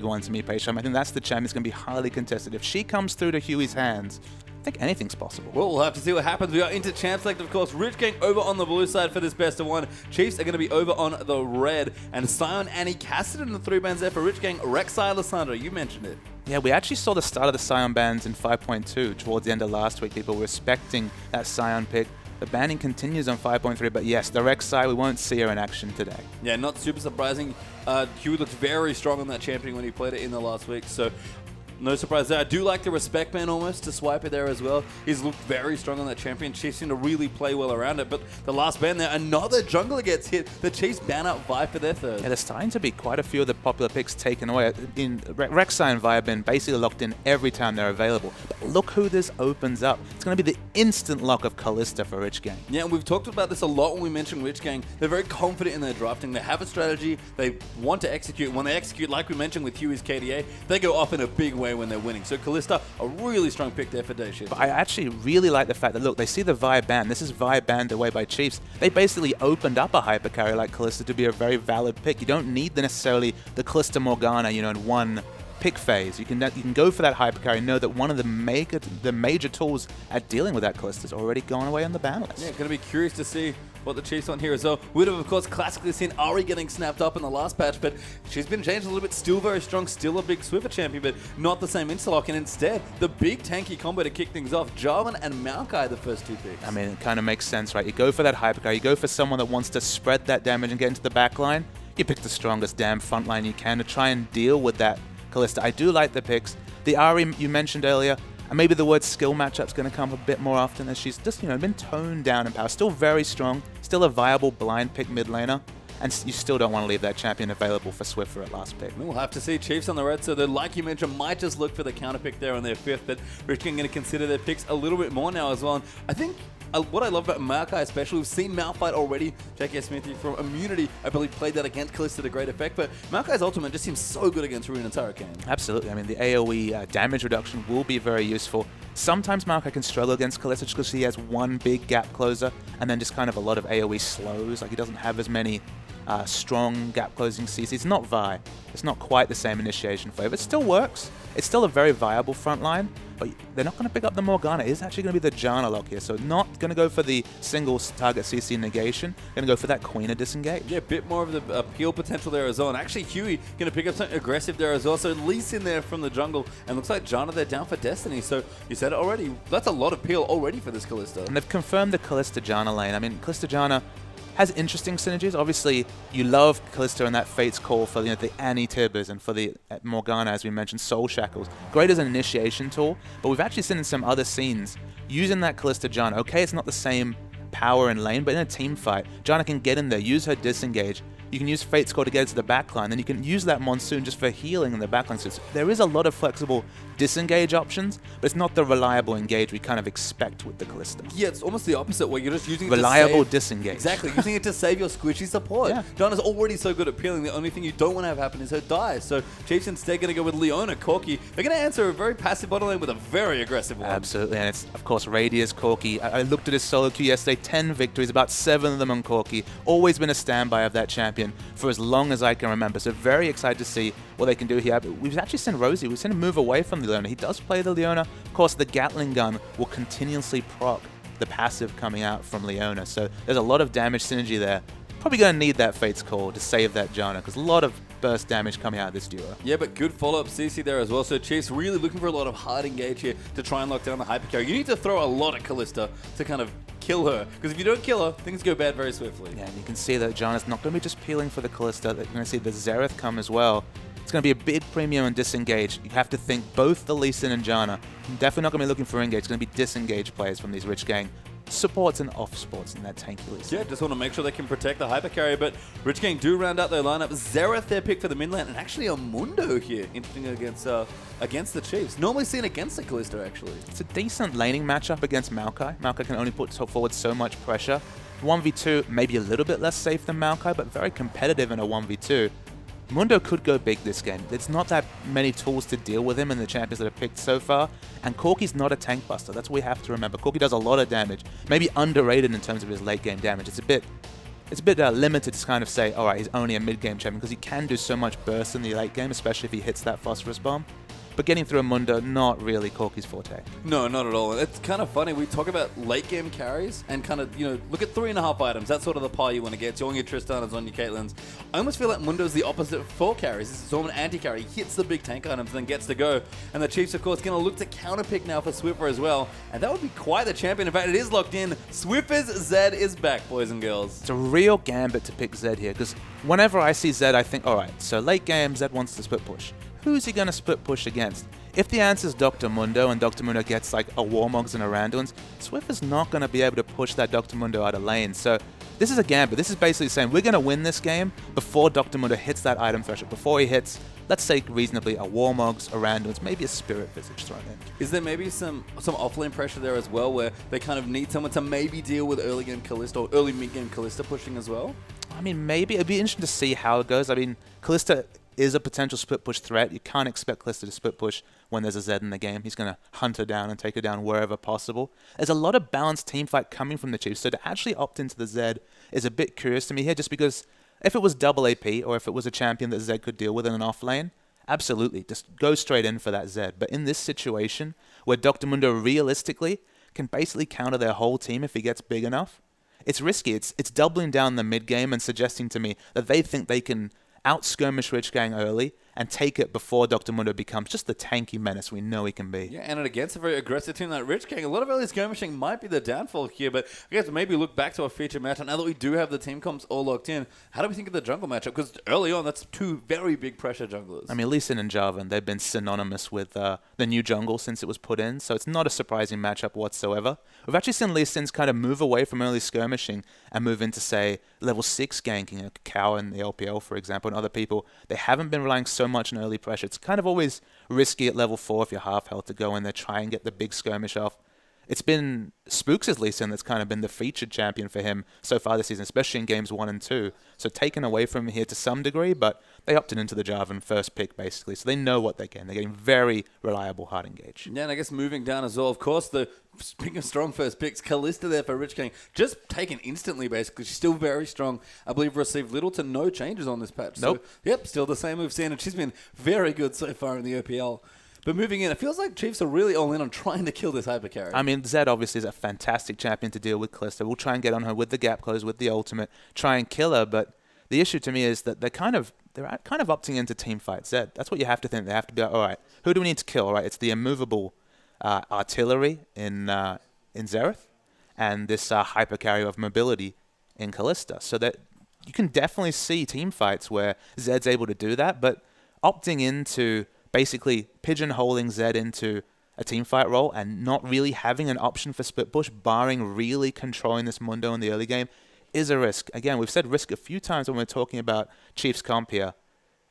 one to me, Paige. I think that's the champion that's going to be highly contested. If she comes through to Huey's hands, I think anything's possible. Well, we'll have to see what happens. We are into Champ Select, of course. Rich Gang over on the blue side for this best of one. Chiefs are going to be over on the red. And Sion, Annie, Cassidy in the 3 bands there for Rich Gang. Rek'Sai, Lissandra, you mentioned it. Yeah, we actually saw the start of the Sion bans in 5.2 towards the end of last week. People were respecting that Sion pick. The banning continues on 5.3, but yes, the Rek'Sai, we won't see her in action today. Yeah, not super surprising. Huey looked very strong on that champion when he played it in the last week, so no surprise there. I do like the respect ban almost to swipe it there as well. He's looked very strong on that champion. Chiefs seem to really play well around it, but the last ban there, another jungler gets hit. The Chiefs ban out Vi for their third. Yeah, there's starting to be quite a few of the popular picks taken away. Rek'Sai and Vi have been basically locked in every time they're available. But look who this opens up. It's going to be the instant lock of Kalista for Rich Gang. Yeah, and we've talked about this a lot when we mentioned Rich Gang. They're very confident in their drafting. They have a strategy. They want to execute. When they execute, like we mentioned with Huey's KDA, they go up in a big way when they're winning. So Kalista, a really strong pick there for Day Shift. But I actually really like the fact that, look, they see the Vi ban. This is Vi banned away by Chiefs. They basically opened up a hyper carry like Kalista to be a very valid pick. You don't need necessarily the Kalista Morgana, in one pick phase. You can go for that hyper carry. Know that one of the major tools at dealing with that Kalista has already gone away on the ban list. Yeah, going to be curious to see what the Chiefs want here as well. We'd have, of course, classically seen Ari getting snapped up in the last patch, but she's been changed a little bit. Still very strong, still a big Swiffer champion, but not the same interlock. And instead, the big tanky combo to kick things off. Jarvan and Maokai, the first 2 picks. I mean, it kind of makes sense, right? You go for that hyper carry. You go for someone that wants to spread that damage and get into the back line. You pick the strongest damn front line you can to try and deal with that Kalista. I do like the picks. The Ari you mentioned earlier, and maybe the word skill matchup's going to come a bit more often as she's just, been toned down in power. Still very strong, still a viable blind pick mid laner, and you still don't want to leave that champion available for Swiffer at last pick. We'll have to see. Chiefs on the red, so they, like you mentioned, might just look for the counter pick there on their 5th, but Rich Gang going to consider their picks a little bit more now as well. And I think what I love about Maokai especially, we've seen Malphite already. J.K. Smithy from Immunity, I believe, played that against Kalista to great effect, but Maokai's ultimate just seems so good against Rune and Hurricane. Absolutely. I mean, the AoE damage reduction will be very useful. Sometimes Maokai can struggle against Kalista just because he has one big gap closer and then just kind of a lot of AoE slows. Like, he doesn't have as many strong gap closing CC. It's not Vi. It's not quite the same initiation flavor. It still works. It's still a very viable front line, but they're not going to pick up the Morgana. It is actually going to be the Janna lock here, so not going to go for the single target CC negation. Going to go for that Queen of Disengage. Yeah, a bit more of the appeal potential there as well. And actually, Huey going to pick up something aggressive there as well. So at least in there from the jungle. And looks like Janna, they're down for Destiny. So you said it already. That's a lot of appeal already for this Kalista. And they've confirmed the Kalista Janna lane. I mean, Kalista Janna has interesting synergies. Obviously, you love Kalista and that Fate's Call for the Annie Tibbers and for the Morgana, as we mentioned, Soul Shackles. Great as an initiation tool, but we've actually seen in some other scenes using that Kalista Janna. Okay, it's not the same power in lane, but in a team fight, Janna can get in there, use her disengage. You can use Fate's Call to get into the backline, then you can use that Monsoon just for healing in the backline. So there is a lot of flexible disengage options, but it's not the reliable engage we kind of expect with the Kalista. Yeah, it's almost the opposite, where you're just using it reliable to save. Disengage. Exactly, using it to save your squishy support. Yeah. Janna's already so good at peeling, the only thing you don't want to have happen is her die. So Chiefs instead going to go with Leona, Corki. They're going to answer a very passive bottom lane with a very aggressive one. Absolutely, and it's, of course, Radius, Corki. I looked at his solo queue yesterday, 10 victories, about 7 of them on Corki. Always been a standby of that champion for as long as I can remember. So very excited to see what they can do here. But we've actually seen Rosie. We've seen him move away from the Leona. He does play the Leona. Of course, the Gatling gun will continuously proc the passive coming out from Leona. So there's a lot of damage synergy there. Probably going to need that Fate's Call to save that Janna, because a lot of burst damage coming out of this duo. Yeah, but good follow-up CC there as well. So Chiefs really looking for a lot of hard engage here to try and lock down the hyper carry. You need to throw a lot at Kalista to kind of kill her, because if you don't kill her, things go bad very swiftly. Yeah, and you can see that Janna's not going to be just peeling for the Kalista. You're going to see the Xerath come as well. It's going to be a big premium and disengage. You have to think both the Lee Sin and Janna. Definitely not going to be looking for engage. It's going to be disengage players from these Rich Gang. Supports and off sports in that tanky Lee Sin. Yeah, just want to make sure they can protect the hyper carry, but Rich Gang do round out their lineup. Xerath their pick for the mid lane, and actually a Mundo here, interesting against the Chiefs. Normally seen against the Kalista, actually. It's a decent laning matchup against Maokai. Maokai can only put forward so much pressure. 1v2, maybe a little bit less safe than Maokai, but very competitive in a 1v2. Mundo could go big this game. There's not that many tools to deal with him in the champions that are picked so far, and Corki's not a tank buster. That's what we have to remember. Corki does a lot of damage, maybe underrated in terms of his late game damage. It's a bit it's a bit limited to kind of say, all right, he's only a mid-game champion, because he can do so much burst in the late game, especially if he hits that phosphorus bomb. But getting through a Mundo, not really Corki's forte. No, not at all. It's kind of funny. We talk about late game carries and kind of, look at 3.5 items. That's sort of the pie you want to get. So on your Tristanas, on your Caitlins. I almost feel like Mundo's the opposite for 4 carries. This is sort of an anti-carry. He hits the big tank items and then gets to go. And the Chiefs, of course, going to look to counterpick now for Swiffer as well. And that would be quite the champion. In fact, it is locked in. Swiffer's Zed is back, boys and girls. It's a real gambit to pick Zed here, because whenever I see Zed, I think, all right, so late game, Zed wants to split push. Who's he going to split push against? If the answer is Dr. Mundo and Dr. Mundo gets like a Warmogs and a Randuin's, Swiffer's not going to be able to push that Dr. Mundo out of lane. So this is a gambit. This is basically saying we're going to win this game before Dr. Mundo hits that item threshold, before he hits, let's say reasonably, a Warmogs, a Randuin's, maybe a Spirit Visage thrown in. Is there maybe some offlane pressure there as well, where they kind of need someone to maybe deal with early game Kalista or early mid game Kalista pushing as well? I mean, maybe. It'd be interesting to see how it goes. I mean, Kalista is a potential split push threat. You can't expect Kalista to split push when there's a Zed in the game. He's going to hunt her down and take her down wherever possible. There's a lot of balanced team fight coming from the Chiefs, so to actually opt into the Zed is a bit curious to me here, just because if it was double AP or if it was a champion that Zed could deal with in an off lane, absolutely, just go straight in for that Zed. But in this situation, where Dr. Mundo realistically can basically counter their whole team if he gets big enough, it's risky. It's doubling down the mid game and suggesting to me that they think they can out-skirmish Rich Gang early and take it before Dr. Mundo becomes just the tanky menace we know he can be. Yeah, and against a very aggressive team like Rich Gang, a lot of early skirmishing might be the downfall here, but I guess maybe look back to our feature matchup. Now that we do have the team comps all locked in, how do we think of the jungle matchup? Because early on, that's 2 very big pressure junglers. I mean, Lee Sin and Jarvan, they've been synonymous with the new jungle since it was put in, so it's not a surprising matchup whatsoever. We've actually seen Lee Sin's kind of move away from early skirmishing and move into, say, level 6 ganking, like Cow in the LPL, for example, and other people. They haven't been relying so much on early pressure. It's kind of always risky at level 4 if you're half health to go in there, try and get the big skirmish off. It's been Spooks' Lee Sin that's kind of been the featured champion for him so far this season, especially in games 1 and 2. So taken away from him here to some degree, but they opted into the Jarvan first pick, basically. So they know what they're getting. They're getting very reliable hard engage. Yeah, and I guess moving down as well, of course, speaking of strong first picks, Kalista there for Rich Gang, just taken instantly, basically. She's still very strong. I believe received little to no changes on this patch. Nope. So, yep, still the same we've seen, and she's been very good so far in the OPL. But moving in, it feels like Chiefs are really all in on trying to kill this hyper carry. I mean, Zed obviously is a fantastic champion to deal with Kalista. We'll try and get on her with the gap close, with the ultimate, try and kill her. But the issue to me is that they're kind of opting into team fight Zed. That's what you have to think. They have to be like, all right, who do we need to kill? All right, it's the immovable artillery in Xerath and this hyper carry of mobility in Kalista. So that you can definitely see team fights where Zed's able to do that, but opting into basically pigeonholing Zed into a teamfight role and not really having an option for split push, barring really controlling this Mundo in the early game, is a risk. Again, we've said risk a few times when we're talking about Chiefs comp here.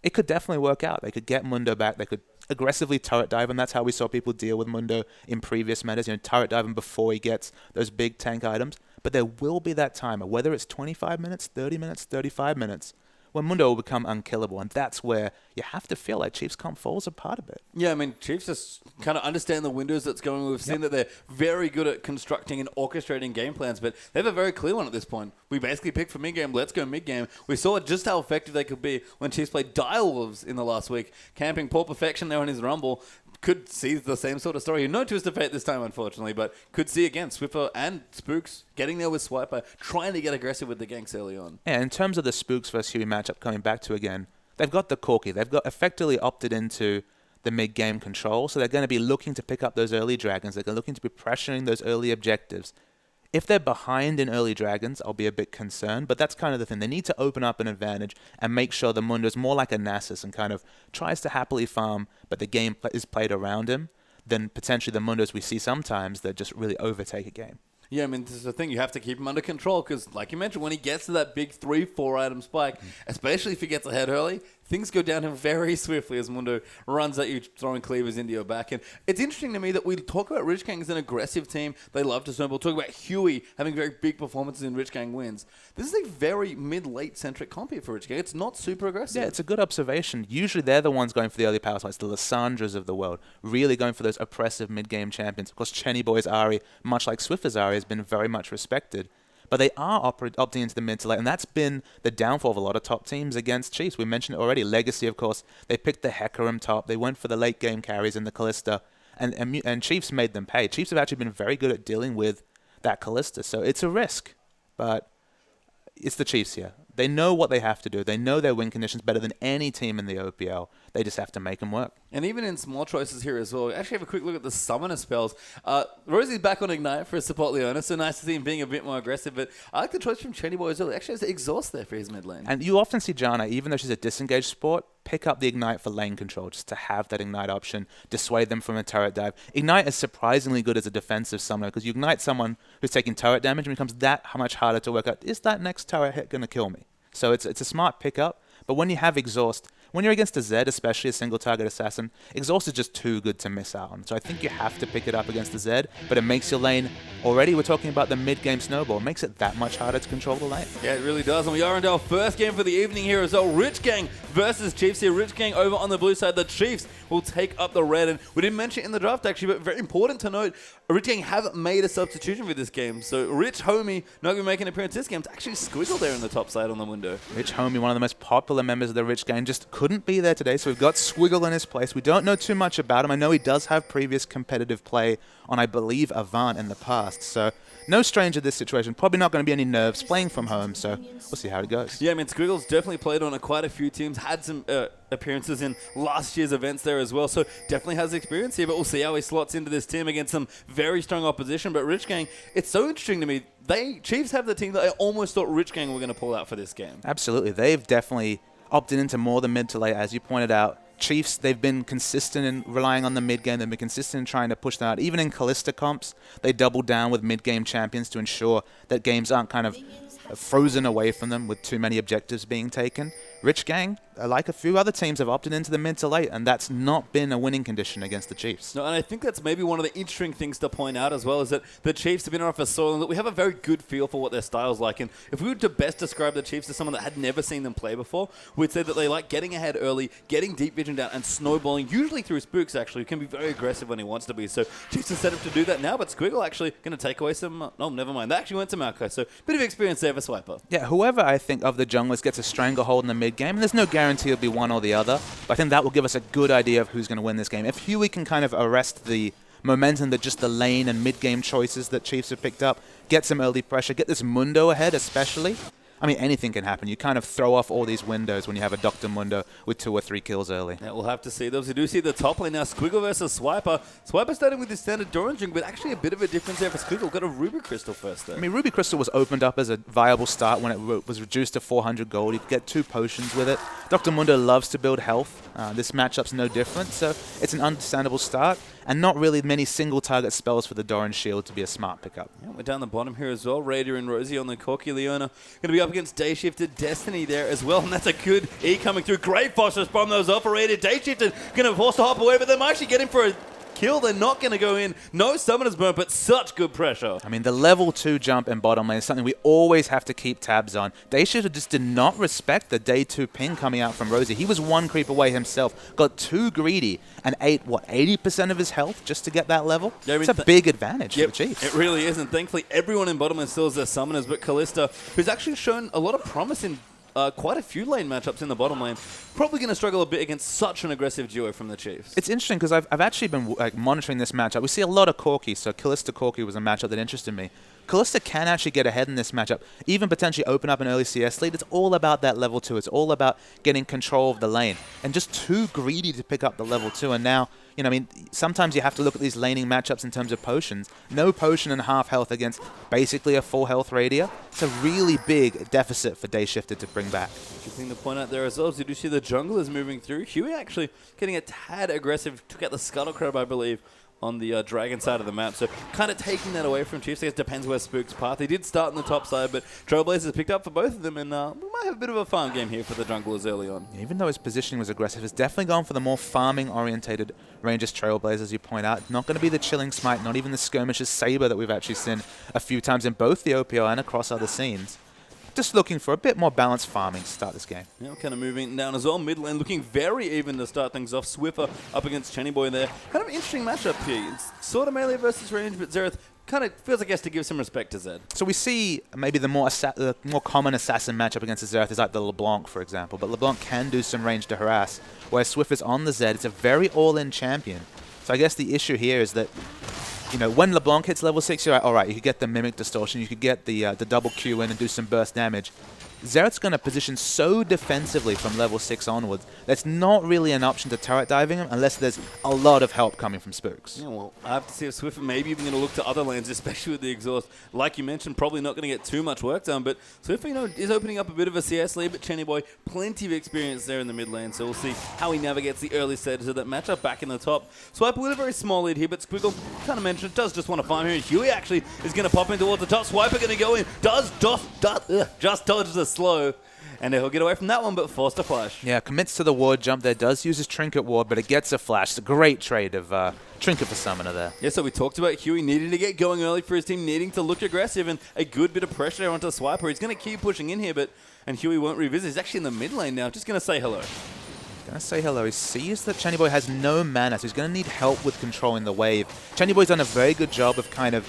It could definitely work out. They could get Mundo back. They could aggressively turret dive, and that's how we saw people deal with Mundo in previous metas, turret dive him before he gets those big tank items. But there will be that timer, whether it's 25 minutes, 30 minutes, 35 minutes, when Mundo will become unkillable, and that's where you have to feel like Chiefs comp falls apart a bit. Yeah, I mean, Chiefs just kind of understand the windows that's going on. We've seen that they're very good at constructing and orchestrating game plans, but they have a very clear one at this point. We basically picked for mid-game, let's go mid-game. We saw just how effective they could be when Chiefs played Direwolves in the last week, camping Poor Perfection there on his Rumble. Could see the same sort of story. No Twist of Fate this time, unfortunately, but could see again Swiffer and Spooks getting there with Swiper, trying to get aggressive with the ganks early on. Yeah, in terms of the Spooks versus Huey matchup coming back to again, they've got the Corki. They've got effectively opted into the mid-game control, so they're going to be looking to pick up those early dragons. They're looking to be pressuring those early objectives. If they're behind in early dragons, I'll be a bit concerned, but that's kind of the thing. They need to open up an advantage and make sure the Mundo's more like a Nasus and kind of tries to happily farm, but the game is played around him, than potentially the Mundos we see sometimes that just really overtake a game. Yeah, I mean, this is the thing. You have to keep him under control because, like you mentioned, when he gets to that big 3-4 item spike, especially if he gets ahead early, things go down him very swiftly as Mundo runs at you, throwing cleavers into your back. And it's interesting to me that we talk about Rich Gang as an aggressive team. They love to snowball. Talk about Huey having very big performances in Rich Gang wins. This is a very mid-late centric comp here for Rich Gang. It's not super aggressive. Yeah, it's a good observation. Usually they're the ones going for the early power spikes, the Lissandras of the world, really going for those oppressive mid-game champions. Of course, Chenny Boy's Ari, much like Swiffer's Ari, has been very much respected. but they are opting into the mid to late, and that's been the downfall of a lot of top teams against Chiefs. We mentioned it already. Legacy, of course, they picked the Hecarim top. They went for the late game carries in the Callista, and Chiefs made them pay. Chiefs have actually been very good at dealing with that Callista, so it's a risk, but it's the Chiefs here. They know what they have to do. They know their win conditions better than any team in the OPL. They just have to make them work. And even in small choices here as well, we actually have a quick look at the summoner spells. Rosie's back on Ignite for a support Leona, so nice to see him being a bit more aggressive. But I like the choice from Chenny Boy as well. He actually has the Exhaust there for his mid lane. And you often see Janna, even though she's a disengaged support, pick up the Ignite for lane control, just to have that Ignite option, dissuade them from a turret dive. Ignite is surprisingly good as a defensive summoner, because you Ignite someone who's taking turret damage, and it becomes that much harder to work out, is that next turret hit going to kill me? So it's a smart pickup, but when you have Exhaust, when you're against a Zed, especially a single target assassin, Exhaust is just too good to miss out on. So I think you have to pick it up against the Zed, but it makes your lane, already we're talking about the mid-game snowball, it makes it that much harder to control the lane. Yeah, it really does. And we are into our first game for the evening here as well. Rich Gang versus Chiefs here. Rich Gang over on the blue side. The Chiefs will take up the red. And we didn't mention it in the draft actually, but very important to note, Rich Gang have made a substitution for this game. So Rich Homie not going to make an appearance this game. It's actually Squiggle there in the top side on the window. Rich Homie, one of the most popular members of the Rich Gang, just couldn't be there today, so we've got Squiggle in his place. We don't know too much about him. I know he does have previous competitive play on, I believe, Avant in the past, so no stranger to this situation. Probably not going to be any nerves playing from home, so we'll see how it goes. Yeah, I mean, Squiggle's definitely played on quite a few teams, had some appearances in last year's events there as well, so definitely has experience here, but we'll see how he slots into this team against some very strong opposition. But Rich Gang, it's so interesting to me. Chiefs have the team that I almost thought Rich Gang were going to pull out for this game. Absolutely. They've definitely opted into more than mid to late, as you pointed out. Chiefs, they've been consistent in relying on the mid game. They've been consistent in trying to push them out. Even in Callista comps, they double down with mid game champions to ensure that games aren't kind of frozen away from them with too many objectives being taken. Rich Gang, like a few other teams, have opted into the mid to late, and that's not been a winning condition against the Chiefs. No, and I think that's maybe one of the interesting things to point out as well, is that the Chiefs have been off a soil and that we have a very good feel for what their style's like. And if we were to best describe the Chiefs as someone that had never seen them play before, we'd say that they like getting ahead early, getting deep vision down, and snowballing, usually through spooks actually, who can be very aggressive when he wants to be. So Chiefs are set up to do that now, but Squiggle actually going to take away some... oh, never mind. They actually went to Maokai, so bit of experience there for Swiper. Yeah, whoever I think of the junglers gets a stranglehold in the mid game, and there's no guarantee it'll be one or the other, but I think that will give us a good idea of who's going to win this game. If Huey can kind of arrest the momentum that just the lane and mid-game choices that Chiefs have picked up, get some early pressure, get this Mundo ahead especially, I mean, anything can happen. You kind of throw off all these windows when you have a Dr. Mundo with 2 or 3 kills early. Yeah, we'll have to see those. We do see the top lane now, Squiggle versus Swiper. Swiper starting with his standard Doran Drink, but actually a bit of a difference there for Squiggle. Got a Ruby Crystal first there. I mean, Ruby Crystal was opened up as a viable start when it was reduced to 400 gold. You could get 2 potions with it. Dr. Mundo loves to build health. This matchup's no different, so it's an understandable start, and not really many single target spells for the Doran Shield to be a smart pickup. Yeah, we're down the bottom here as well. Raider and Rosie on the Corki Leona. Going to be up against Day Shifted Destiny there as well, and that's a good E coming through. Great phosphorus bomb those operated. Day Shifted going to force to hop away, but they might actually get him for a kill. They're not going to go in. No summoners burn, but such good pressure. I mean, the level 2 jump in bottom lane is something we always have to keep tabs on. Dayshitter just did not respect the day 2 ping coming out from Rosie. He was 1 creep away himself, got too greedy, and ate, what, 80% of his health just to get that level? Yeah, I mean, it's a big advantage for the Chiefs. It really is, and thankfully everyone in bottom lane still has their summoners, but Callista, who's actually shown a lot of promise in quite a few lane matchups in the bottom lane, probably going to struggle a bit against such an aggressive duo from the Chiefs. It's interesting because I've actually been monitoring this matchup. We see a lot of Corki, so Callista Corki was a matchup that interested me. Callista can actually get ahead in this matchup, even potentially open up an early CS lead. It's all about that level 2. It's all about getting control of the lane. And just too greedy to pick up the level 2. And now, you know, I mean, sometimes you have to look at these laning matchups in terms of potions. No potion and half health against basically a full health Radier. It's a really big deficit for Day Shifted to bring back. Good thing to point out there as well. So you do see the junglers moving through. Huey actually getting a tad aggressive. Took out the Scuttle Crab, I believe, on the dragon side of the map. So kind of taking that away from Chiefs. I guess it depends where Spook's path. They did start on the top side, but Trailblazers picked up for both of them, and we might have a bit of a farm game here for the junglers early on. Even though his positioning was aggressive, it's definitely gone for the more farming-orientated Rangers Trailblazers, you point out. Not going to be the Chilling Smite, not even the Skirmishes Saber that we've actually seen a few times in both the OPL and across other scenes. Just looking for a bit more balanced farming to start this game. Yeah, kind of moving down as well. Mid lane looking very even to start things off. Swiffer up against Chenny Boy there. Kind of interesting matchup here. It's sort of melee versus range, but Xerath kind of feels like he has to give some respect to Zed. So we see maybe the more common assassin matchup against the Xerath is like the LeBlanc, for example. But LeBlanc can do some range to harass, whereas Swift is on the Zed. It's a very all-in champion. So I guess the issue here is that, you know, when LeBlanc hits level 6, you're like, all right, you could get the Mimic Distortion, you could get the double Q in and do some burst damage. Xerath's going to position so defensively from level 6 onwards, that's not really an option to turret diving him unless there's a lot of help coming from Spooks. Yeah, well, I have to see if Swift maybe even going to look to other lanes, especially with the exhaust. Like you mentioned, probably not going to get too much work done, but Swift, you know, is opening up a bit of a CS lead, but Chenny Boy, plenty of experience there in the mid lane, so we'll see how he navigates the early stages of that matchup back in the top. Swiper with a very small lead here, but Squiggle, kind of mentioned, does just want to farm here, and Huey actually is going to pop in towards the top. Swiper going to go in, just dodges the slow. And he'll get away from that one, but forced to flash. Yeah, commits to the ward jump there, does use his Trinket ward, but it gets a flash. It's a great trade of Trinket for Summoner there. Yeah, so we talked about Huey needing to get going early for his team, needing to look aggressive, and a good bit of pressure onto Swiper. He's going to keep pushing in here, and Huey won't revisit. He's actually in the mid lane now, just going to say hello. Gonna say hello. He sees that Chenny Boy has no mana, so he's gonna need help with controlling the wave. Chenny Boy's done a very good job of kind of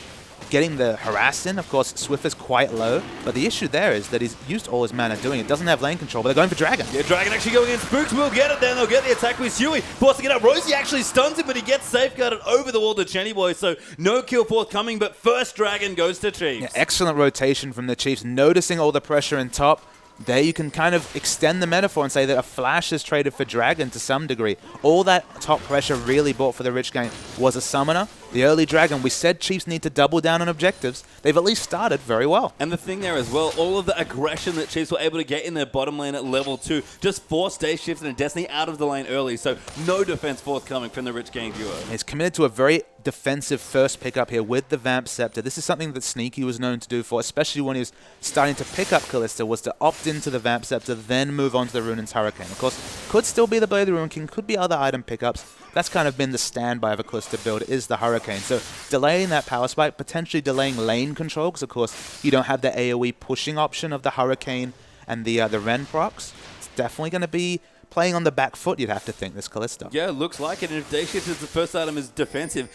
getting the harass in. Of course, Swift is quite low, but the issue there is that he's used all his mana doing it. Doesn't have lane control, but they're going for Dragon. Yeah, Dragon actually going in. Spooks will get it then. They'll get the attack with Huey. Forcing it up. Rosie actually stuns him, but he gets safeguarded over the wall to Chenny Boy, so no kill forthcoming, but first Dragon goes to Chiefs. Yeah, excellent rotation from the Chiefs, noticing all the pressure in top. There you can kind of extend the metaphor and say that a flash is traded for Dragon to some degree. All that top pressure really bought for the Rich Gang was a Summoner. The early Dragon, we said Chiefs need to double down on objectives. They've at least started very well. And the thing there as well, all of the aggression that Chiefs were able to get in their bottom lane at level 2 just forced Day Shift and Destiny out of the lane early, so no defense forthcoming from the Rich Gang duo. He's committed to a very defensive first pickup here with the Vamp Scepter. This is something that Sneaky was known to do for, especially when he was starting to pick up Kalista, was to opt into the Vamp Scepter, then move on to the Ruin's Hurricane. Of course, could still be the Blade of the Ruin King, could be other item pickups. That's kind of been the standby of a Kalista build, is the Hurricane. So delaying that power spike, potentially delaying lane control, because of course you don't have the AoE pushing option of the Hurricane and the Ren procs. It's definitely going to be playing on the back foot, you'd have to think, this Kalista. Yeah, looks like it. And if Day Shift is the first item is defensive,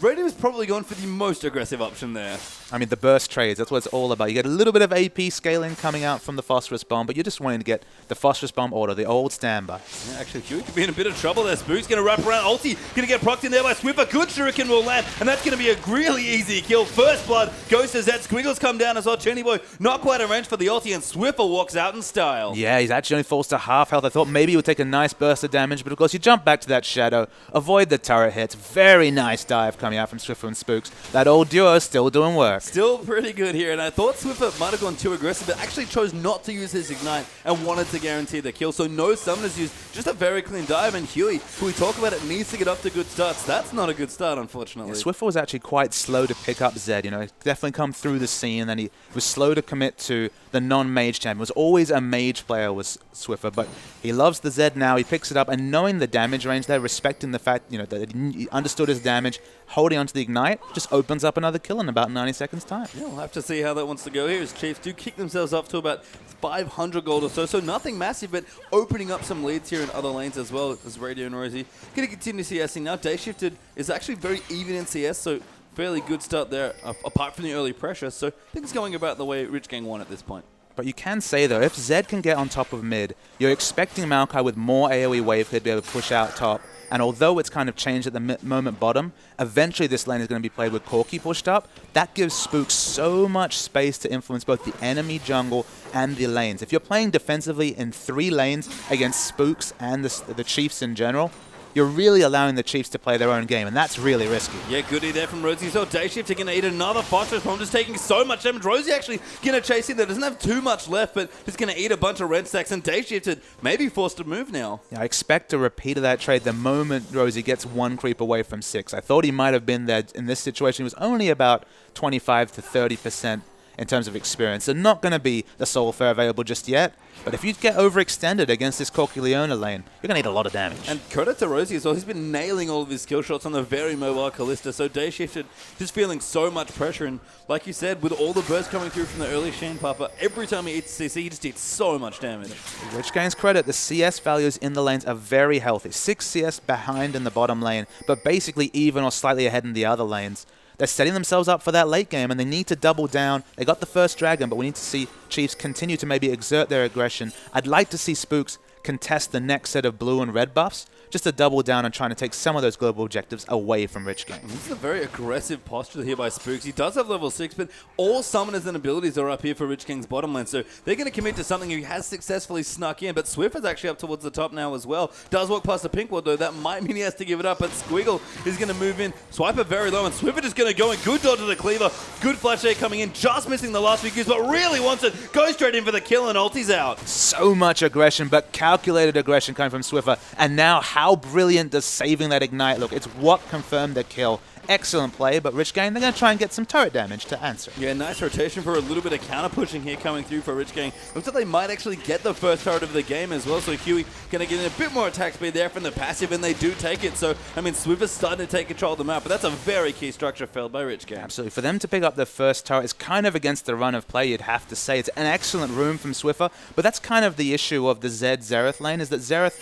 Radio is probably going for the most aggressive option there. I mean, the burst trades, that's what it's all about. You get a little bit of AP scaling coming out from the Phosphorus Bomb, but you're just wanting to get the Phosphorus Bomb order, the old standby. Yeah, actually, Huey could be in a bit of trouble there. Spook's going to wrap around. Ulti going to get procced in there by Swiffer. Good Shuriken will land, and that's going to be a really easy kill. First blood goes to Zed. Squiggles come down as well. Chenny Boy not quite a range for the ulti, and Swiffer walks out in style. Yeah, he's actually only falls to half health. I thought maybe he would take a nice burst of damage, but of course you jump back to that shadow, avoid the turret hits. Very nice dive coming out from Swiffer and Spooks. That old duo is still doing work. Still pretty good here, and I thought Swiffer might have gone too aggressive, but actually chose not to use his Ignite and wanted to guarantee the kill. So no summoners used, just a very clean dive, and Huey, who we talk about, it needs to get up to good starts. That's not a good start, unfortunately. Yeah, Swiffer was actually quite slow to pick up Zed, you know, he definitely come through the scene, and then he was slow to commit to the non-mage champion. Was always a mage player, was Swiffer, but he loves the Zed now. He picks it up, and knowing the damage range there, respecting the fact, you know, that he understood his damage, holding onto the Ignite, just opens up another kill in about 90 seconds time. Yeah, we'll have to see how that wants to go here, as Chiefs do kick themselves up to about 500 gold or so, so nothing massive, but opening up some leads here in other lanes as well as Radio and Rosie. Going to continue CSing now. Day Shifted is actually very even in CS, so fairly good start there, apart from the early pressure, so things going about the way Rich Gang won at this point. But you can say, though, if Zed can get on top of mid, you're expecting Maokai with more AoE wave could be able to push out top. And although it's kind of changed at the moment bottom, eventually this lane is going to be played with Corki pushed up. That gives Spook so much space to influence both the enemy jungle and the lanes. If you're playing defensively in 3 lanes against Spooks and the Chiefs in general, you're really allowing the Chiefs to play their own game, and that's really risky. Yeah, goodie there from Rosie. So Day Shift are going to eat another Phosphorus Bomb, just taking so much damage. Rosie actually going to chase in there. Doesn't have too much left, but just going to eat a bunch of red stacks, and Day Shifted maybe forced to move now. Yeah, I expect a repeat of that trade the moment Rosie gets 1 creep away from 6. I thought he might have been there in this situation. He was only about 25 to 30% in terms of experience. So not going to be the Soul Fair available just yet. But if you get overextended against this Corki Leona lane, you're going to need a lot of damage. And credit to Rosie as well. He's been nailing all of his skill shots on the very mobile Kalista. So Day Shifted just feeling so much pressure. And like you said, with all the bursts coming through from the early Shane Papa, every time he eats CC, he just eats so much damage. Which gains credit. The CS values in the lanes are very healthy. 6 CS behind in the bottom lane, but basically even or slightly ahead in the other lanes. they're setting themselves up for that late game, and they need to double down. They got the first dragon, but we need to see Chiefs continue to maybe exert their aggression. I'd like to see Spooks contest the next set of blue and red buffs, just to double down on trying to take some of those global objectives away from Rich Gang. This is a very aggressive posture here by Spooks. He does have level 6, but all summoners and abilities are up here for Rich Gang's bottom lane, so they're going to commit to something he has successfully snuck in, but Swift is actually up towards the top now as well. Does walk past the pink ward, though. That might mean he has to give it up, but Squiggle is going to move in. Swiper very low, and Swiffer just going to go in. Good dodge of the cleaver. Good flash there coming in, just missing the last few Qs, but really wants it. Goes straight in for the kill, and ulti's out. So much aggression, but calculated aggression coming from Swiffer, and now how brilliant does saving that ignite look? It's what confirmed the kill. Excellent play, but Rich Gang, they're going to try and get some turret damage to answer. Yeah, nice rotation for a little bit of counter pushing here coming through for Rich Gang. Looks like they might actually get the first turret of the game as well, so Huey going to get in a bit more attack speed there from the passive, and they do take it. So, I mean, Swiffer's starting to take control of the map, but that's a very key structure felled by Rich Gang. Absolutely. For them to pick up the first turret is kind of against the run of play, you'd have to say. It's an excellent room from Swiffer, but that's kind of the issue of the Zereth lane, is that Zereth,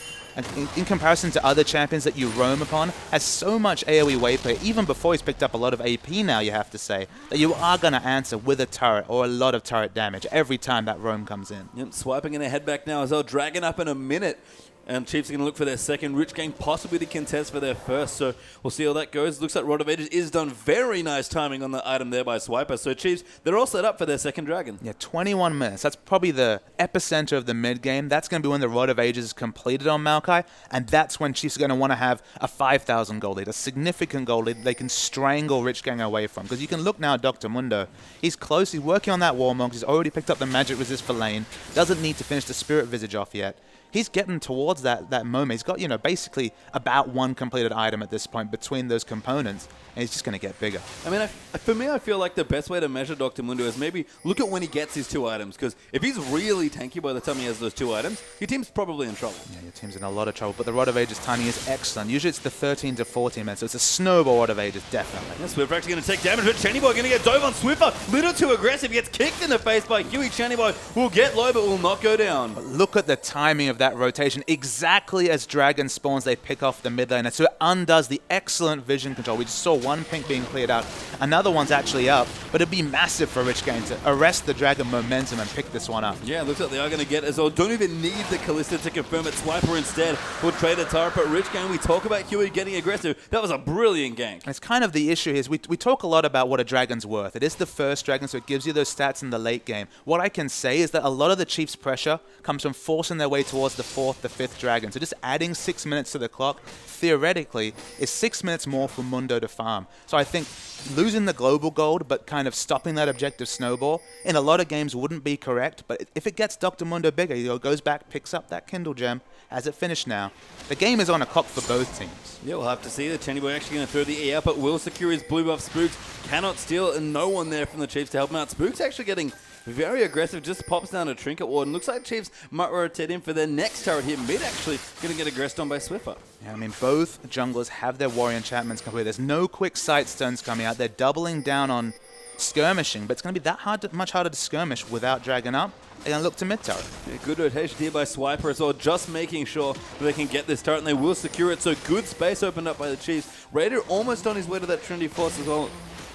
in comparison to other champions that you roam upon, has so much AoE wave play, even before he's picked up a lot of AP now, you have to say, that you are going to answer with a turret or a lot of turret damage every time that roam comes in. Yep, swiping in a head back now as well. Dragon up in a minute. And Chiefs are going to look for their second. Rich Gang possibly to contest for their first. So we'll see how that goes. Looks like Rod of Ages is done. Very nice timing on the item there by Swiper. So Chiefs, they're all set up for their second dragon. Yeah, 21 minutes. That's probably the epicenter of the mid game. That's going to be when the Rod of Ages is completed on Maokai. And that's when Chiefs are going to want to have a 5,000 gold lead, a significant gold lead they can strangle Rich Gang away from. Because you can look now at Dr. Mundo. He's close. He's working on that Warmonk. He's already picked up the Magic Resist for lane. Doesn't need to finish the Spirit Visage off yet. He's getting towards that moment. He's got, basically about one completed item at this point between those components, and he's just going to get bigger. I mean, for me, I feel like the best way to measure Dr. Mundo is maybe look at when he gets his 2 items, because if he's really tanky by the time he has those 2 items, your team's probably in trouble. Yeah, your team's in a lot of trouble, but the Rod of Ages timing is excellent. Usually it's the 13 to 14 minutes, so it's a snowball Rod of Ages, definitely. Yeah, Swiffer actually going to take damage, but Chenny Boy going to get dove on Swiffer. Little too aggressive. He gets kicked in the face by Huey. Chenny Boy will get low, but will not go down. But look at the timing of that rotation. Exactly as Dragon spawns, they pick off the mid lane. So it undoes the excellent vision control. We just saw one pink being cleared out. Another one's actually up, but it'd be massive for Rich Gang to arrest the Dragon momentum and pick this one up. Yeah, looks like they are going to get as well. Don't even need the Kalista to confirm it. Swiper instead will trade a turret, but Rich Gang, we talk about Huey getting aggressive. That was a brilliant gank. It's kind of the issue here is we talk a lot about what a Dragon's worth. It is the first Dragon, so it gives you those stats in the late game. What I can say is that a lot of the Chiefs' pressure comes from forcing their way towards the 4th, the 5th Dragon. So just adding 6 minutes to the clock, theoretically, is 6 minutes more for Mundo to farm. So I think losing the global gold, but kind of stopping that objective snowball, in a lot of games wouldn't be correct. But if it gets Dr. Mundo bigger, he goes back, picks up that Kindle gem. Has it finished now? The game is on a clock for both teams. Yeah, we'll have to see. The Chenny Boy actually going to throw the E out, but will secure his blue buff. Spooks cannot steal, and no one there from the Chiefs to help him out. Spooks actually getting very aggressive, just pops down a Trinket Ward, and looks like Chiefs might rotate in for their next turret here. Mid actually going to get aggressed on by Swiffer. Yeah, I mean, both junglers have their warrior enchantments complete. There's no quick sight stones coming out. They're doubling down on skirmishing, but it's going to be that much harder to skirmish without Dragon up. They're going to look to mid turret. Yeah, good rotation here by Swiper as well, just making sure that they can get this turret, and they will secure it. So good space opened up by the Chiefs. Raider almost on his way to that Trinity Force as well.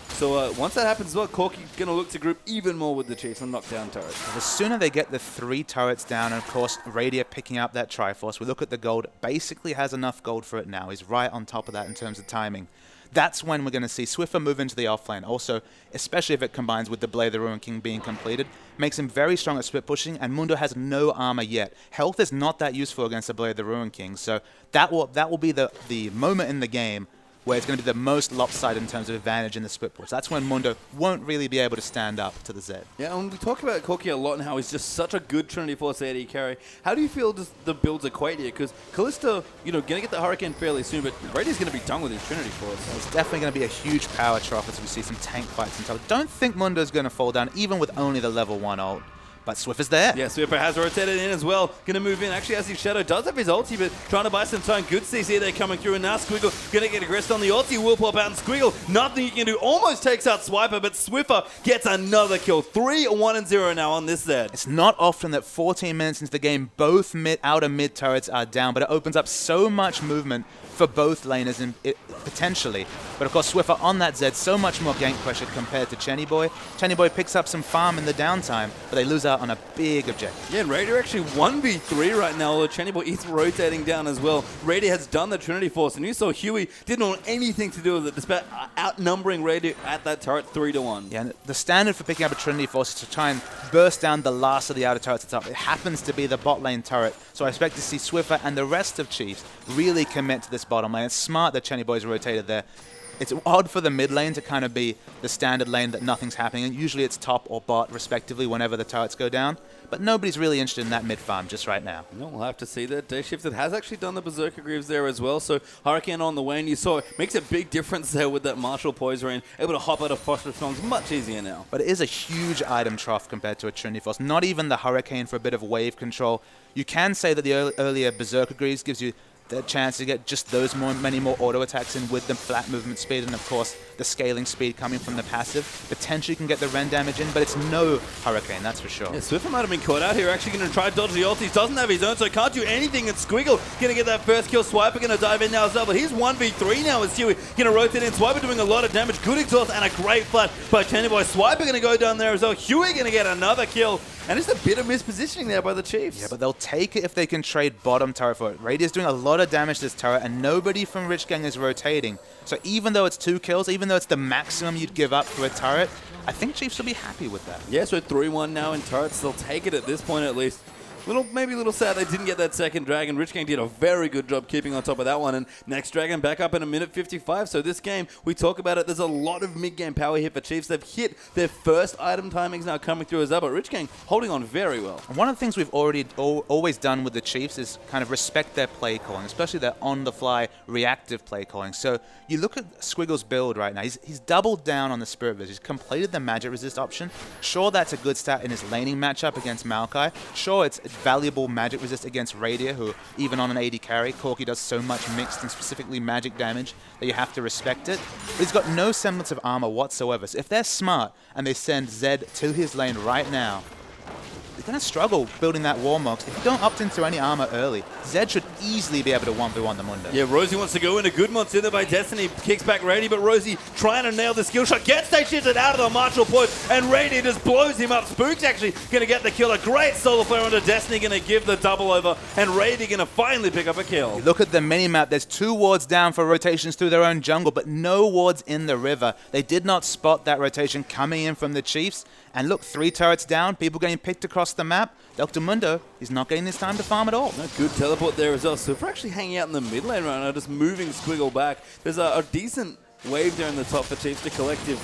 So once that happens as well, Corky's going to look to group even more with the Chiefs and knock down turrets. The sooner they get the 3 turrets down, and of course Radier picking up that Triforce, we look at the gold, basically has enough gold for it now. He's right on top of that in terms of timing. That's when we're going to see Swiffer move into the offlane. Also, especially if it combines with the Blade of the Ruin King being completed, makes him very strong at split pushing, and Mundo has no armor yet. Health is not that useful against the Blade of the Ruin King, so that will be the moment in the game where it's going to be the most lopsided in terms of advantage in the split push. That's when Mundo won't really be able to stand up to the Zed. Yeah, and we talk about Corky a lot and how he's just such a good Trinity Force AD carry. How do you feel does the builds equate here? Because Kalista, going to get the Hurricane fairly soon, but Brady's going to be done with his Trinity Force. It's definitely going to be a huge power trough as we see some tank fights and stuff. Don't think Mundo's going to fall down, even with only the level 1 ult. But Swiffer's there. Yeah, Swiffer has rotated in as well. Going to move in. Actually, as his Shadow does have his ulti, but trying to buy some time. Good CC there coming through. And now Squiggle going to get aggressed on the ulti. Will pop out, and Squiggle, nothing he can do. Almost takes out Swiper, but Swiffer gets another kill. 3-1-0 now on this Zed. It's not often that 14 minutes into the game, both outer mid turrets are down, but it opens up so much movement for both laners potentially. But of course, Swiffer on that Zed, so much more gank pressure compared to Chenny Boy. Chenny Boy picks up some farm in the downtime, but they lose out on a big objective. Yeah, and Raider actually 1v3 right now, although Chenny Boy is rotating down as well. Raider has done the Trinity Force, and you saw Huey didn't want anything to do with it, despite outnumbering Raider at that turret 3-1. Yeah, and the standard for picking up a Trinity Force is to try and burst down the last of the outer turrets that's up. It happens to be the bot lane turret, so I expect to see Swiffer and the rest of Chiefs really commit to this bottom lane. It's smart that Chenny Boy's rotated there. It's odd for the mid lane to kind of be the standard lane that nothing's happening, and usually it's top or bot, respectively, whenever the turrets go down. But nobody's really interested in that mid farm just right now. No, we'll have to see that. Day Shifted has actually done the Berserker Greaves there as well, so Hurricane on the way, and you saw it makes a big difference there with that Martial Poison, able to hop out of Phosphorus Songs much easier now. But it is a huge item trough compared to a Trinity Force. Not even the Hurricane for a bit of wave control. You can say that the earlier Berserker Greaves gives you the chance to get just those many more auto attacks in with the flat movement speed, and of course the scaling speed coming from the passive. Potentially can get the Ren damage in, but it's no Hurricane, that's for sure. Yeah, Swiffer might have been caught out here, actually going to try to dodge the ultis, doesn't have his own, so can't do anything, and Squiggle going to get that first kill. Swiper going to dive in now as well, but he's 1v3 now as Huey going to rotate in. Swiper doing a lot of damage, good exhaust, and a great flat by Chenny Boy. Swiper going to go down there as well. Huey going to get another kill. And it's a bit of mispositioning there by the Chiefs. Yeah, but they'll take it if they can trade bottom turret for it. Radia's doing a lot of damage to this turret, and nobody from Rich Gang is rotating. So even though it's 2 kills, even though it's the maximum you'd give up for a turret, I think Chiefs will be happy with that. Yeah, so 3-1 now in turrets. They'll take it at this point at least. Maybe a little sad they didn't get that second dragon. Rich Gang did a very good job keeping on top of that one. And next dragon back up in a minute 55. So this game, we talk about it, there's a lot of mid-game power here for Chiefs. They've hit their first item timings now coming through as well. But Rich Gang holding on very well. And one of the things we've always done with the Chiefs is kind of respect their play calling, especially their on-the-fly reactive play calling. So you look at Squiggle's build right now. He's doubled down on the Spirit Vision. He's completed the magic resist option. Sure, that's a good stat in his laning matchup against Maokai. Sure, it's valuable magic resist against Radier, who even on an AD carry, Corki does so much mixed and specifically magic damage that you have to respect it. But he's got no semblance of armor whatsoever. So if they're smart and they send Zed to his lane right now, they're going to struggle building that Warmox. If you don't opt into any armor early, Zed should easily be able to 1v1 the Mundo. Yeah, Rosie wants to go in. A good monster there by Destiny. Kicks back Rady, but Rosie trying to nail the skill shot. Gets they shifted out of the martial point, and Rady just blows him up. Spook's actually going to get the kill. A great solo player onto Destiny, going to give the double over, and Rady going to finally pick up a kill. You look at the mini-map. There's 2 wards down for rotations through their own jungle, but no wards in the river. They did not spot that rotation coming in from the Chiefs. And look, 3 turrets down, people getting picked across the map. Dr. Mundo is not getting his time to farm at all. No, good teleport there as well. So if we're actually hanging out in the mid lane right now, just moving Squiggle back, there's a decent wave there in the top for Chiefs to collective.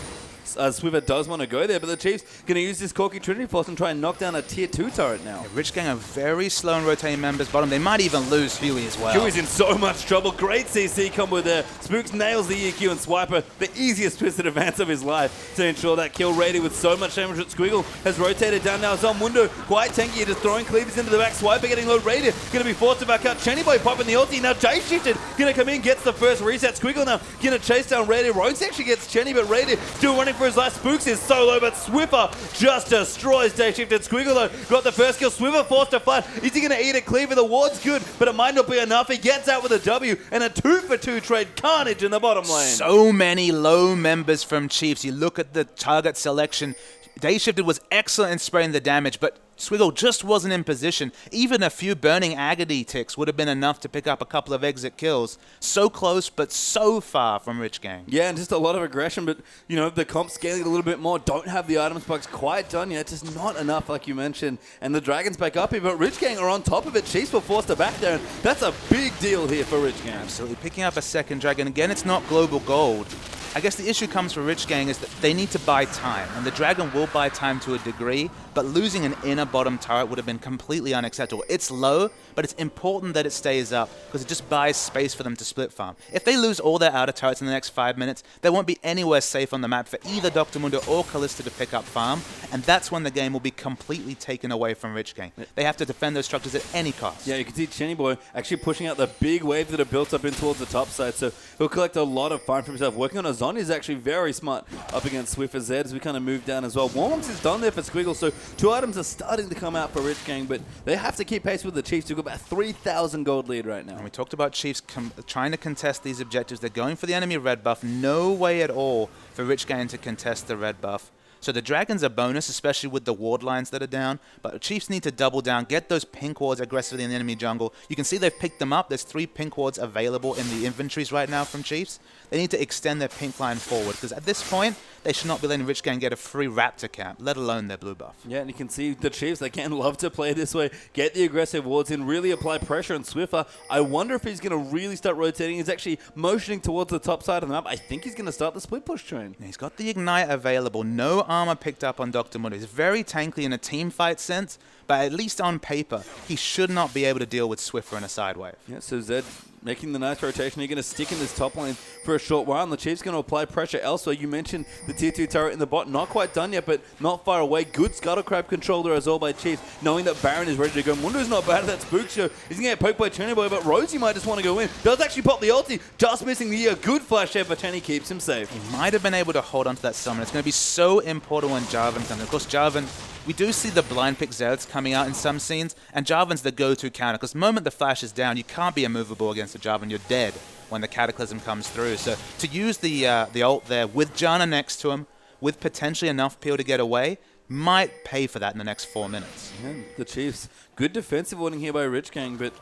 Swiffer does want to go there, but the Chiefs going to use this Corki Trinity Force and try and knock down a tier 2 turret now. Yeah, Rich Gang are very slow in rotating members bottom. They might even lose Huey as well. Huey's in so much trouble. Great CC combo there. Spooks nails the EQ, and Swiper, the easiest twisted advance of his life to ensure that kill. Rady with so much damage at Squiggle has rotated down now. Mundo quite tanky, just throwing cleavers into the back. Swiper getting low. Rady going to be forced to back out. Chenny Boy popping the ulti. Now Jay shifted. Going to come in, gets the first reset. Squiggle now going to chase down Rady. Rogues actually gets Chenny, but Rady still running for his life. Spooks is solo, but Swiffer just destroys Day Shifted. Squiggle though got the first kill. Swiffer forced to flat. Is he going to eat a cleaver? The ward's good, but it might not be enough. He gets out with a W and a 2-for-2 trade. Carnage in the bottom lane. So many low members from Chiefs. You look at the target selection. Day Shifted was excellent in spraying the damage, but Squiggle just wasn't in position. Even a few burning agony ticks would have been enough to pick up a couple of exit kills. So close, but so far from Rich Gang. Yeah, and just a lot of aggression, but, you know, the comp scaling a little bit more. Don't have the item spikes quite done yet. Just not enough, like you mentioned. And the Dragons back up here, but Rich Gang are on top of it. Chiefs were forced to back there, and that's a big deal here for Rich Gang. Absolutely. Picking up a second Dragon. Again, it's not global gold. I guess the issue comes for Rich Gang is that they need to buy time, and the Dragon will buy time to a degree, but losing an inner bottom turret would have been completely unacceptable. It's low, but it's important that it stays up, because it just buys space for them to split farm. If they lose all their outer turrets in the next 5 minutes, they won't be anywhere safe on the map for either Dr. Mundo or Kalista to pick up farm, and that's when the game will be completely taken away from Rich Gang. They have to defend those structures at any cost. Yeah, you can see Chenny Boy actually pushing out the big wave that are built up in towards the top side, so he'll collect a lot of farm for himself, working on a Zon is actually very smart up against Swift as Zed as we kind of move down as well. Warm-ups is done there for Squiggle, so 2 items are starting to come out for Rich Gang, but they have to keep pace with the Chiefs. We've got about 3,000 gold lead right now. And we talked about Chiefs trying to contest these objectives. They're going for the enemy red buff. No way at all for Rich Gang to contest the red buff. So the Dragon's a bonus, especially with the ward lines that are down. But the Chiefs need to double down, get those pink wards aggressively in the enemy jungle. You can see they've picked them up. There's 3 pink wards available in the inventories right now from Chiefs. They need to extend their pink line forward, because at this point, they should not be letting Rich Gang get a free Raptor camp, let alone their blue buff. Yeah, and you can see the Chiefs, they can love to play this way, get the aggressive wards in, really apply pressure on Swiffer. I wonder if he's going to really start rotating. He's actually motioning towards the top side of the map. I think he's going to start the split push train. He's got the Ignite available. No armor picked up on Dr. Mundo. He's very tanky in a team fight sense, but at least on paper, he should not be able to deal with Swiffer in a side wave. Yeah, so Zed making the nice rotation. You're going to stick in this top lane for a short while, and the Chiefs going to apply pressure elsewhere. You mentioned the tier 2 turret in the bot. Not quite done yet, but not far away. Good Scuttle Crab control there as well by Chiefs, knowing that Baron is ready to go. Mundo's not bad at that spook show. He's going to get poked by Chenny Boy, but Rosie might just want to go in. Does actually pop the ulti. Just missing the good flash there, but Chenny keeps him safe. He might have been able to hold on to that summon. It's going to be so important when Jarvan comes. Of course, Jarvan, we do see the blind pick Zeds coming out in some scenes, and Jarvan's the go-to counter, because the moment the flash is down, you can't be immovable against a Jarvan. You're dead when the Cataclysm comes through. So to use the ult there with Janna next to him, with potentially enough peel to get away, might pay for that in the next 4 minutes. Yeah, the Chiefs, good defensive warning here by Rich Gang, but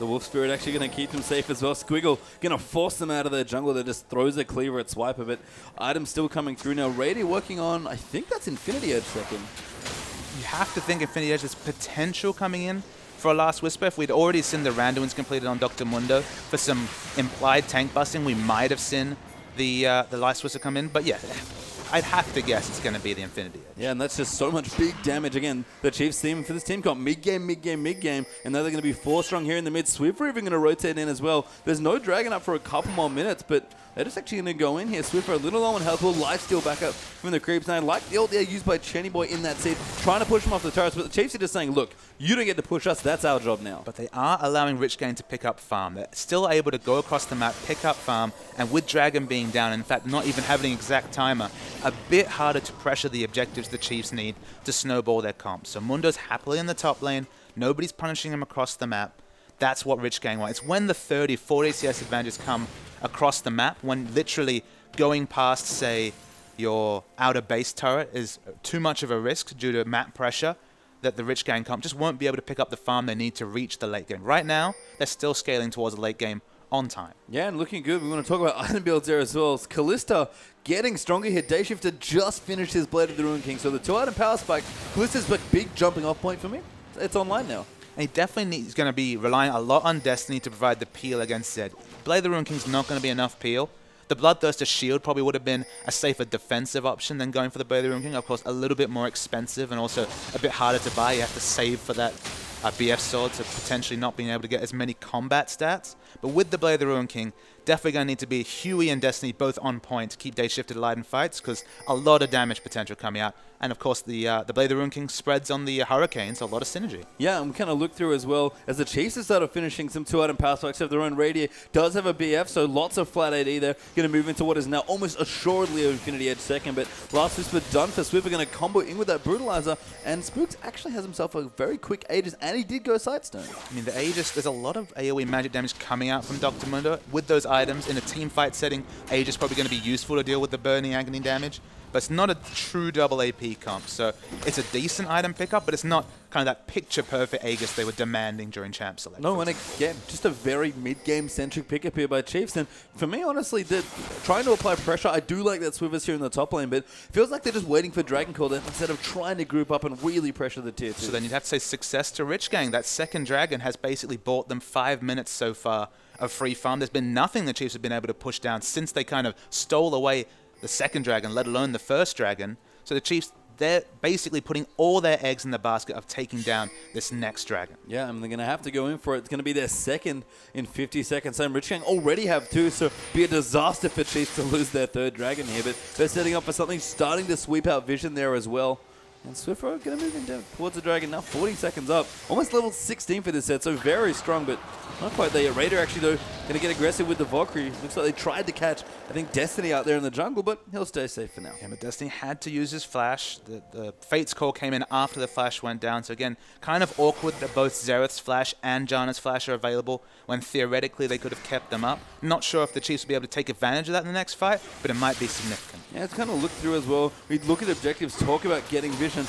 the Wolf Spirit actually going to keep them safe as well. Squiggle going to force them out of their jungle that just throws a cleaver at Swiper, but items still coming through now. Rady working on, I think that's Infinity Edge second. You have to think Infinity Edge has potential coming in for a Last Whisper. If we'd already seen the randoms completed on Dr. Mundo for some implied tank busting, we might have seen the Last Whisper come in. But yeah, I'd have to guess it's going to be the Infinity Edge. Yeah, and that's just so much big damage. Again, the Chiefs theme for this team comp, mid-game, mid-game, mid-game, and now they're going to be 4 strong here in the mid. Swiffer even going to rotate in as well. There's no Dragon up for a couple more minutes, but they're just actually going to go in here. Swiffer a little low on health, will lifesteal back up from the creeps. And I like the ult there used by Chenny Boy in that seed, trying to push him off the turrets, but the Chiefs are just saying, look, you don't get to push us, that's our job now. But they are allowing Rich Gang to pick up farm. They're still able to go across the map, pick up farm, and with Dragon being down, in fact, not even having an exact timer, a bit harder to pressure the objectives the Chiefs need to snowball their comp. So Mundo's happily in the top lane, nobody's punishing him across the map. That's what Rich Gang wants. It's when the 30, 40 CS advantages come across the map, when literally going past, say, your outer base turret is too much of a risk due to map pressure, that the Rich Gang comp just won't be able to pick up the farm they need to reach the late game. Right now, they're still scaling towards the late game on time. Yeah, and looking good. We want to talk about item builds there as well. Kalista getting stronger here. Dayshifter just finished his Blade of the Ruin King. So the 2-item power spike, Kalista's a big jumping off point for me. It's online now. And he definitely is going to be relying a lot on Destiny to provide the peel against Zed. Blade of the Ruin King's not going to be enough peel. The Bloodthirster shield probably would have been a safer defensive option than going for the Blade of the Ruin King. Of course, a little bit more expensive and also a bit harder to buy. You have to save for that BF sword, so potentially not being able to get as many combat stats. But with the Blade of the Ruin King, definitely going to need to be Huey and Destiny both on point to keep Day Shifted alive in fights, because a lot of damage potential coming out. And of course, the Blade of the Ruin King spreads on the Hurricane, so a lot of synergy. Yeah, and we kind of look through as well, as the Chiefs have started finishing some 2-item power spikes of their own. Radier does have a BF, so lots of flat AD there. Going to move into what is now almost assuredly an Infinity Edge second, but Last Whisper done for Swiffer, going to combo in with that Brutalizer, and Spooks actually has himself a very quick Aegis, and he did go Sightstone. I mean, the Aegis, there's a lot of AoE magic damage coming out from Dr. Mundo. With those items, in a team fight setting, Aegis probably going to be useful to deal with the burning agony damage. But it's not a true double AP comp, so it's a decent item pickup, but it's not kind of that picture-perfect Aegis they were demanding during champ selection. No, and again, just a very mid-game-centric pickup here by Chiefs. And for me, honestly, they're trying to apply pressure. I do like that Swivers here in the top lane, but it feels like they're just waiting for Dragon Call instead of trying to group up and really pressure the tier 2. So then you'd have to say success to Rich Gang. That second Dragon has basically bought them 5 minutes so far of free farm. There's been nothing the Chiefs have been able to push down since they kind of stole away the second Dragon, let alone the first Dragon. So the Chiefs, they're basically putting all their eggs in the basket of taking down this next Dragon. Yeah, I mean, they're going to have to go in for it. It's going to be their second in 50 seconds. And Rich Gang already have 2, so it'd be a disaster for Chiefs to lose their third Dragon here. But they're setting up for something, starting to sweep out Vision there as well. And Swiffer going to move in towards the Dragon now, 40 seconds up. Almost level 16 for this set, so very strong, but not quite there yet. Raider actually, though, Going to get aggressive with the Valkyrie. Looks like they tried to catch, I think, Destiny out there in the jungle, but he'll stay safe for now. Yeah, but Destiny had to use his flash. The Fate's Call came in after the flash went down. So again, kind of awkward that both Xerath's flash and Janna's flash are available when theoretically they could have kept them up. Not sure if the Chiefs will be able to take advantage of that in the next fight, but it might be significant. Yeah, it's kind of looked through as well. We look at objectives, talk about getting vision.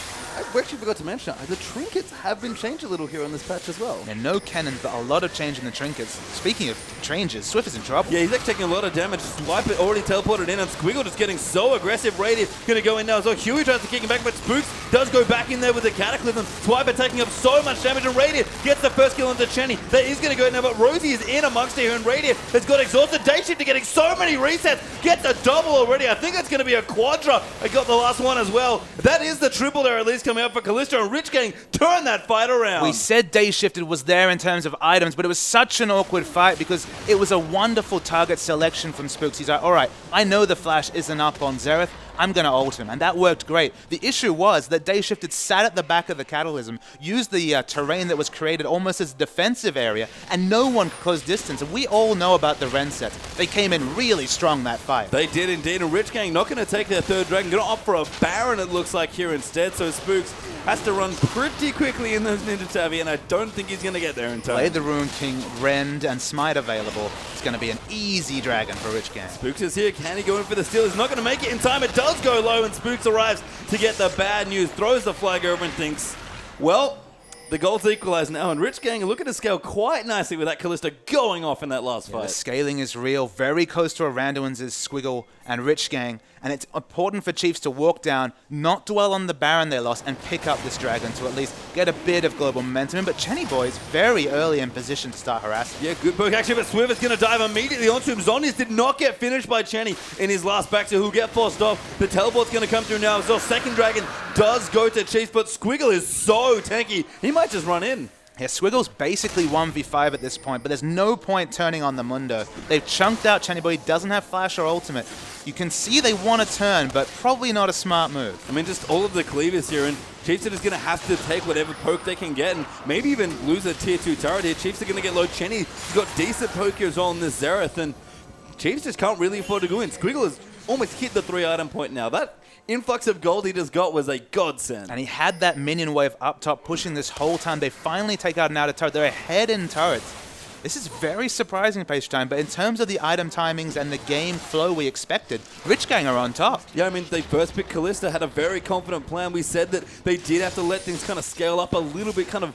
We actually forgot to mention, the trinkets have been changed a little here on this patch as well. And no cannon, but a lot of change in the trinkets. Speaking of changes, Swift is in trouble. Yeah, he's actually taking a lot of damage. Swipe it already teleported in, and Squiggle just getting so aggressive. Radiant going to go in now as well. Huey tries to kick him back, but Spooks does go back in there with the Cataclysm. Swiper taking up so much damage, and Radiant gets the first kill onto Chenny. That is going to go in now, but Rosie is in amongst here, and Radiant has got exhausted. Dayshifter getting so many resets. Gets a double already. I think that's going to be a quadra. I got the last one as well. That is the triple there at least coming up for Kalista, and Rich Gang turn that fight around. We said Day Shifted was there in terms of items, but it was such an awkward fight because it was a wonderful target selection from Spooks. He's like, all right, I know the flash isn't up on Xerath. I'm going to ult him, and that worked great. The issue was that Day Shifted sat at the back of the Cataclysm, used the terrain that was created almost as a defensive area, and no one could close distance. And we all know about the Ren sets. They came in really strong that fight. They did indeed, and Rich Gang not going to take their third dragon. Going to opt for a Baron, it looks like, here instead. So Spooks has to run pretty quickly in those Ninja Tabi, and I don't think he's going to get there in time. Play the Rune King, Rend, and Smite available. It's going to be an easy dragon for Rich Gang. Spooks is here. Can he go in for the steal? He's not going to make it in time. It does go low, and Spooks arrives to get the bad news. Throws the flag over and thinks, well, the gold's equalized now, and Rich Gang looking to scale quite nicely with that Kalista going off in that last fight. The scaling is real. Very close to Aranduin's is Squiggle and Rich Gang, and it's important for Chiefs to walk down, not dwell on the Baron they lost, and pick up this dragon to at least get a bit of global momentum. But Chenny Boy's very early in position to start harassing. Yeah, good poke actually, but Swift is going to dive immediately onto him. Zonius did not get finished by Chenny in his last back, so he'll get forced off. The teleport's going to come through now as well. Second dragon does go to Chiefs, but Squiggle is so tanky, he might just run in. Yeah, Squiggle's basically 1v5 at this point, but there's no point turning on the Mundo. They've chunked out Chenny Boy. He doesn't have flash or ultimate. You can see they want to turn, but probably not a smart move. I mean, just all of the cleavers here, and Chiefs are just going to have to take whatever poke they can get, and maybe even lose a tier 2 turret here. Chiefs are going to get low. Chenny's got decent poke here as well on this Xerath, and Chiefs just can't really afford to go in. Squiggle has almost hit the 3-item point now. That influx of gold he just got was a godsend. And he had that minion wave up top pushing this whole time. They finally take out an outer turret. They're ahead in turrets. This is very surprising page time, but in terms of the item timings and the game flow we expected, Rich Gang are on top. Yeah, I mean, they first picked Kalista, had a very confident plan. We said that they did have to let things kind of scale up a little bit, kind of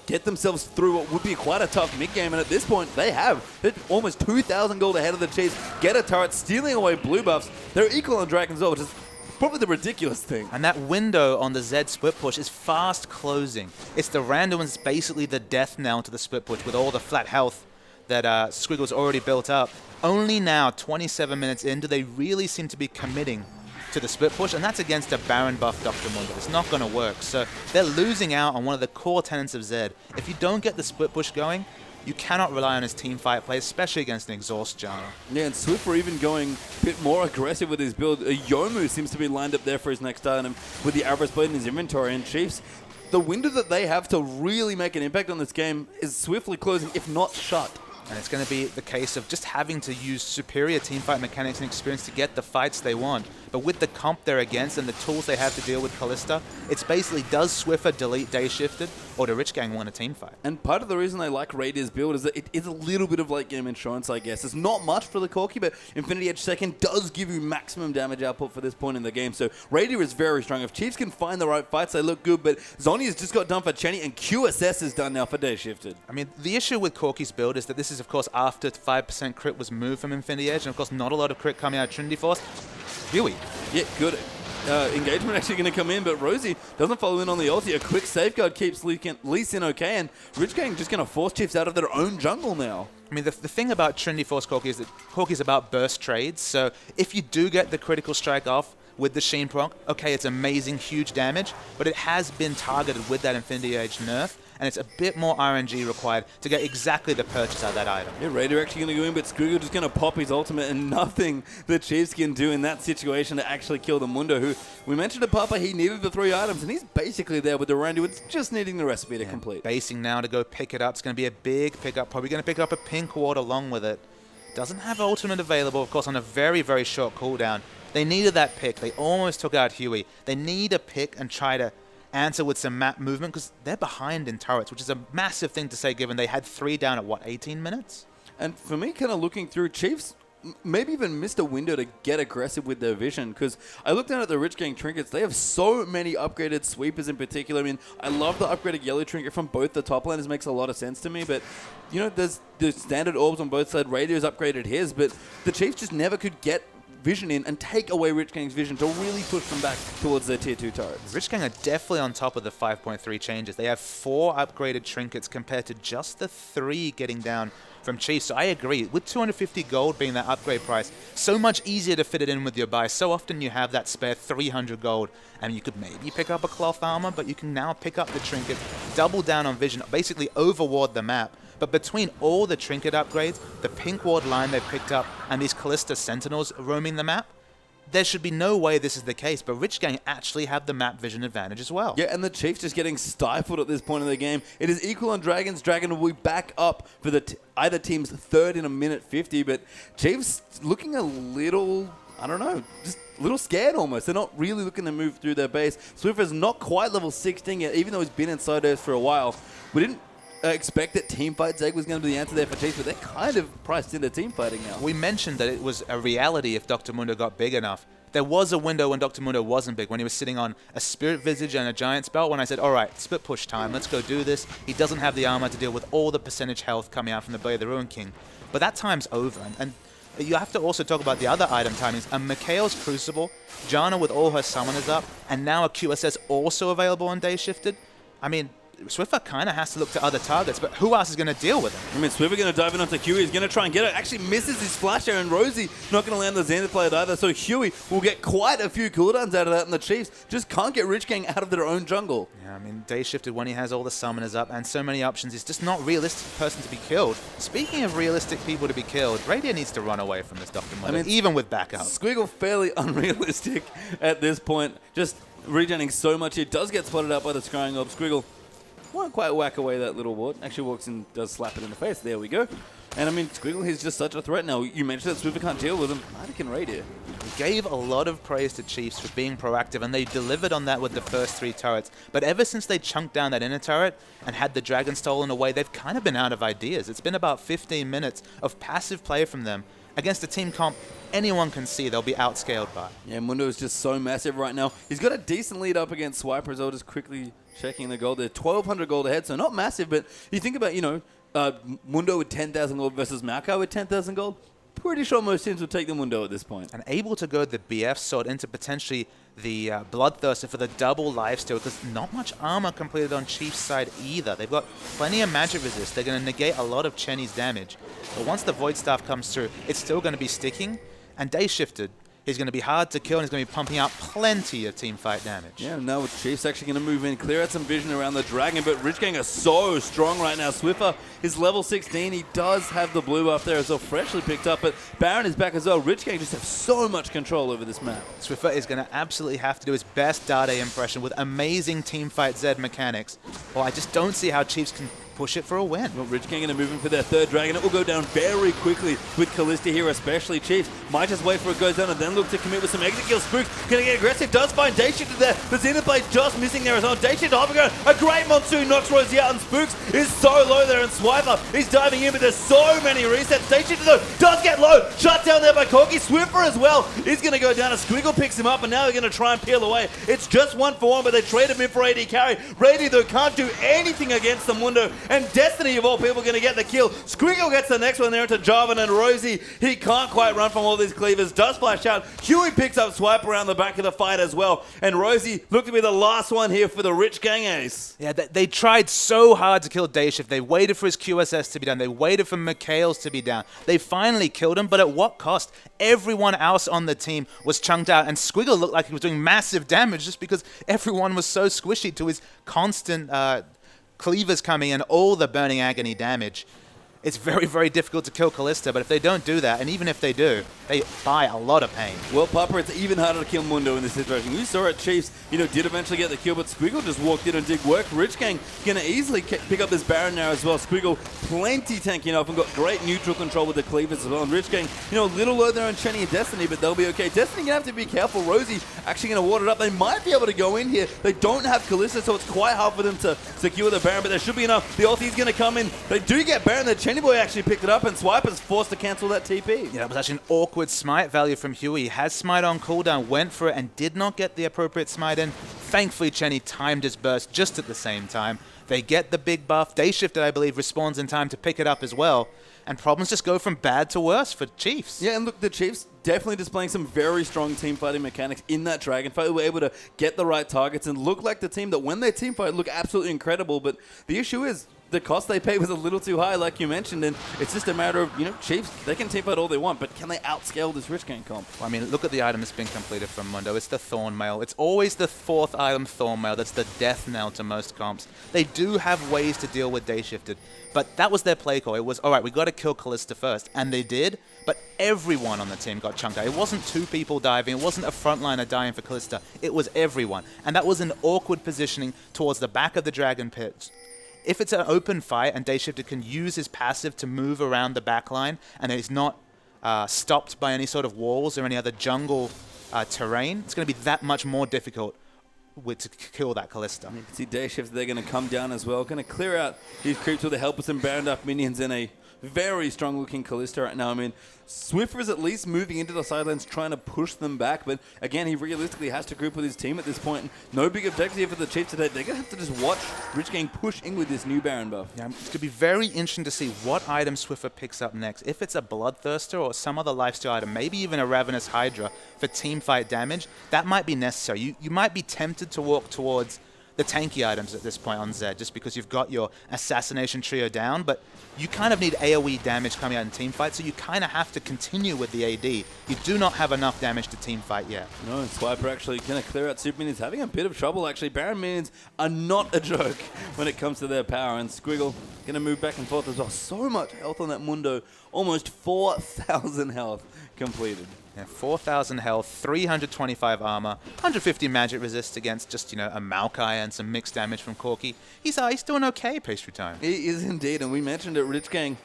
get themselves through what would be quite a tough mid-game, and at this point, they have. They're almost 2,000 gold ahead of the Chiefs, get a turret, stealing away blue buffs. They're equal on Dragon's Ore, which is probably the ridiculous thing. And that window on the Zed split push is fast closing. It's the Randuin's basically the death knell to the split push with all the flat health that Squiggle's already built up. Only now, 27 minutes in, do they really seem to be committing to the split push, and that's against a Baron buff Dr. Mundo. It's not going to work. So they're losing out on one of the core tenets of Zed. If you don't get the split push going, you cannot rely on his team fight play, especially against an exhaust Janna. Yeah, and Swift were even going a bit more aggressive with his build. Yomu seems to be lined up there for his next item with the Avarice Blade in his inventory, and Chiefs, the window that they have to really make an impact on this game is swiftly closing, if not shut. And it's going to be the case of just having to use superior teamfight mechanics and experience to get the fights they want. But with the comp they're against and the tools they have to deal with Kalista, it's basically, does Swiffer delete Day Shifted, or do Rich Gang win a team fight? And part of the reason I like Raidier's build is that it is a little bit of late game insurance, I guess. It's not much for the Corki, but Infinity Edge second does give you maximum damage output for this point in the game. So Raidier is very strong. If Chiefs can find the right fights, they look good. But Zoni has just got done for Chenny, and QSS is done now for Day Shifted. I mean, the issue with Corki's build is that this is, of course, after 5% crit was moved from Infinity Edge, and of course, not a lot of crit coming out of Trinity Force. Huey. Yeah, good. Engagement actually going to come in, but Rosie doesn't follow in on the ulti. A quick safeguard keeps Lee Sin okay, and Rich Gang just going to force Chiefs out of their own jungle now. I mean, the thing about Trinity Force Corki is that Corki is about burst trades, so if you do get the critical strike off with the Sheen proc, okay, it's amazing, huge damage, but it has been targeted with that Infinity Edge nerf, and it's a bit more RNG required to get exactly the purchase out of that item. Yeah, Raider actually going to go in, but Squiggle just going to pop his ultimate, and nothing the Chiefs can do in that situation to actually kill the Mundo, who we mentioned to Papa, he needed the 3 items, and he's basically there with the Randy, with just needing the recipe to complete. Basing now to go pick it up. It's going to be a big pickup, probably going to pick up a pink ward along with it. Doesn't have ultimate available, of course, on a very, very short cooldown. They needed that pick. They almost took out Huey. They need a pick and try to answer with some map movement because they're behind in turrets, which is a massive thing to say given they had 3 down at, what, 18 minutes? And for me, kind of looking through, Chiefs maybe even missed a window to get aggressive with their vision, because I looked down at the Rich Gang trinkets. They have so many upgraded sweepers in particular. I mean, I love the upgraded yellow trinket from both the top laners. Makes a lot of sense to me, but you know, there's the standard orbs on both sides. Radio's upgraded his, but the Chiefs just never could get vision in and take away Rich Gang's vision to really push them back towards their tier 2 turrets. Rich Gang are definitely on top of the 5.3 changes. They have 4 upgraded trinkets compared to just the 3 getting down from Chiefs. So I agree, with 250 gold being that upgrade price, so much easier to fit it in with your buy. So often you have that spare 300 gold, and you could maybe pick up a cloth armor, but you can now pick up the trinket, double down on vision, basically overward the map. But between all the trinket upgrades, the pink ward line they've picked up, and these Callista Sentinels roaming the map, there should be no way this is the case, but Rich Gang actually have the map vision advantage as well. Yeah, and the Chiefs just getting stifled at this point in the game. It is equal on Dragons. Dragon will be back up for the either team's 3rd in a minute 50, but Chiefs looking a little, I don't know, just a little scared almost. They're not really looking to move through their base. Swiffer's not quite level 16 yet, even though he's been inside Earth for a while. We didn't expect that teamfight Zeg was going to be the answer there for Chiefs, but they're kind of priced into teamfighting now. We mentioned that it was a reality if Dr. Mundo got big enough. There was a window when Dr. Mundo wasn't big, when he was sitting on a Spirit Visage and a Giant's Belt, when I said, all right, split push time, let's go do this. He doesn't have the armor to deal with all the percentage health coming out from the Blade of the Ruin King. But that time's over, and you have to also talk about the other item timings. A Mikhail's Crucible, Janna with all her summoners up, and now a QSS also available on Day Shifted. I mean, Swiffer kind of has to look to other targets, but who else is going to deal with him? I mean, Swiffer going to dive in onto Huey. He's going to try and get it. Actually misses his flash there, and Rosie not going to land the Xander plate either. So Huey will get quite a few cooldowns out of that, and the Chiefs just can't get Rich Gang out of their own jungle. Yeah, I mean, Day Shifted when he has all the summoners up and so many options, he's just not realistic person to be killed. Speaking of realistic people to be killed, Radio needs to run away from this Dr. Mundo, even with backup. Squiggle fairly unrealistic at this point. Just regenerating so much. He does get spotted out by the Scrying Orb. Squiggle won't quite whack away that little ward. Actually walks in, does slap it in the face. There we go. And I mean, Squiggle, he's just such a threat now. You mentioned that Swiffer can't deal with him. Neither can Radio. We gave a lot of praise to Chiefs for being proactive, and they delivered on that with the first 3 turrets. But ever since they chunked down that inner turret and had the dragon stolen away, they've kind of been out of ideas. It's been about 15 minutes of passive play from them against a team comp anyone can see they'll be outscaled by. Yeah, Mundo is just so massive right now. He's got a decent lead up against Swiper as well, just quickly checking the gold. They're 1,200 gold ahead, so not massive, but you think about, you know, Mundo with 10,000 gold versus Maokai with 10,000 gold. Pretty sure most teams will take the Mundo at this point. And able to go the BF sword into potentially the Bloodthirster for the double lifesteal, because not much armor completed on Chief's side either. They've got plenty of magic resist. They're going to negate a lot of Chenny's damage. But once the Void Staff comes through, it's still going to be sticking. And Day Shifted, he's going to be hard to kill, and he's going to be pumping out plenty of teamfight damage. Yeah, now Chief's actually going to move in, clear out some vision around the Dragon, but Rich Gang are so strong right now. Swiffer is level 16. He does have the blue buff there as well, freshly picked up, but Baron is back as well. Rich Gang just have so much control over this map. Swiffer is going to absolutely have to do his best Dade impression with amazing teamfight Z mechanics. Well, I just don't see how Chiefs can push it for a win. Well, Rich Gang going to move in for their 3rd Dragon. It will go down very quickly with Callista here, especially. Chiefs might just wait for it goes down and then look to commit with some exit kill. Spook going to get aggressive, does find Day Shifted there. The Xenoblade just missing there as well. Day Shifted hopping around. A great Monsoon knocks Rosie out, and Spooks is so low there, and Swiper is diving in, but there's so many resets. Day Shifted though does get low. Shut down there by Corky. Swiffer as well is going to go down. A Squiggle picks him up, and now they're going to try and peel away. It's just 1-for-1, but they trade him in for AD carry. Rady though can't do anything against the Mundo, and Destiny of all people going to get the kill. Squiggle gets the next one there into Jarvan, and Rosie, he can't quite run from all these cleavers. Does flash out. Huey picks up Swipe around the back of the fight as well. And Rosie looked to be the last one here for the Rich Gang ace. Yeah, they tried so hard to kill Dayshift. They waited for his QSS to be down. They waited for Mikhail's to be down. They finally killed him, but at what cost? Everyone else on the team was chunked out, and Squiggle looked like he was doing massive damage just because everyone was so squishy to his constant cleavers coming in, all the Burning Agony damage. It's very, very difficult to kill Kalista, but if they don't do that, and even if they do, they buy a lot of pain. Well, Papa, it's even harder to kill Mundo in this situation. We saw it, Chiefs, did eventually get the kill, but Squiggle just walked in and did work. Rich Gang going to easily pick up this Baron now as well. Squiggle plenty tanking off and got great neutral control with the cleavers as well. And Rich Gang, a little low there on Chenny and Destiny, but they'll be okay. Destiny going to have to be careful. Rosie actually going to ward it up. They might be able to go in here. They don't have Kalista, so it's quite hard for them to secure the Baron, but there should be enough. The ulti's going to come in. They do get Baron. The Chenny boy actually picked it up, and Swiper's forced to cancel that TP. Yeah, it was actually an awkward smite value from Huey. He has smite on cooldown, went for it, and did not get the appropriate smite in. Thankfully, Chenny timed his burst just at the same time. They get the big buff. Day Shifted, I believe, respawns in time to pick it up as well. And problems just go from bad to worse for Chiefs. Yeah, and look, the Chiefs definitely displaying some very strong team fighting mechanics in that Dragon fight. They were able to get the right targets and look like the team that when they team fight look absolutely incredible. But the issue is, the cost they paid was a little too high, like you mentioned, and it's just a matter of, Chiefs, they can team fight all they want, but can they outscale this Rich Gang comp? I mean, look at the item that's been completed from Mundo. It's the Thorn Mail. It's always the 4th item, Thorn Mail. That's the death knell to most comps. They do have ways to deal with Day Shifted, but that was their play call. It was, all right, we got to kill Kalista first, and they did, but everyone on the team got chunked out. It wasn't 2 people diving. It wasn't a frontliner dying for Kalista. It was everyone, and that was an awkward positioning towards the back of the Dragon Pit. If it's an open fight and Day Shifted can use his passive to move around the backline and he's not stopped by any sort of walls or any other jungle terrain, it's going to be that much more difficult to kill that Kalista. You can see Day Shifted, they're going to come down as well. Going to clear out these creeps with the help of some Baroned up minions and a very strong looking Kalista right now. I mean, Swiffer is at least moving into the sidelines trying to push them back, but again, he realistically has to group with his team at this point. No big objective here for the Chiefs today. They're going to have to just watch Rich Gang push in with this new Baron buff. Yeah, it's going to be very interesting to see what item Swiffer picks up next. If it's a Bloodthirster or some other lifesteal item, maybe even a Ravenous Hydra for team fight damage, that might be necessary. You might be tempted to walk towards the tanky items at this point on Zed, just because you've got your Assassination Trio down, but you kind of need AoE damage coming out in team fight, so you kind of have to continue with the AD. You do not have enough damage to team fight yet. No, Swiper actually going to clear out Super Minions, having a bit of trouble actually. Baron Minions are not a joke when it comes to their power, and Squiggle going to move back and forth as well. So much health on that Mundo, almost 4,000 health completed. Yeah, 4,000 health, 325 armor, 150 magic resist against just, a Maokai and some mixed damage from Corki. He's doing okay pastry time. He is indeed, and we mentioned it, Rich Gang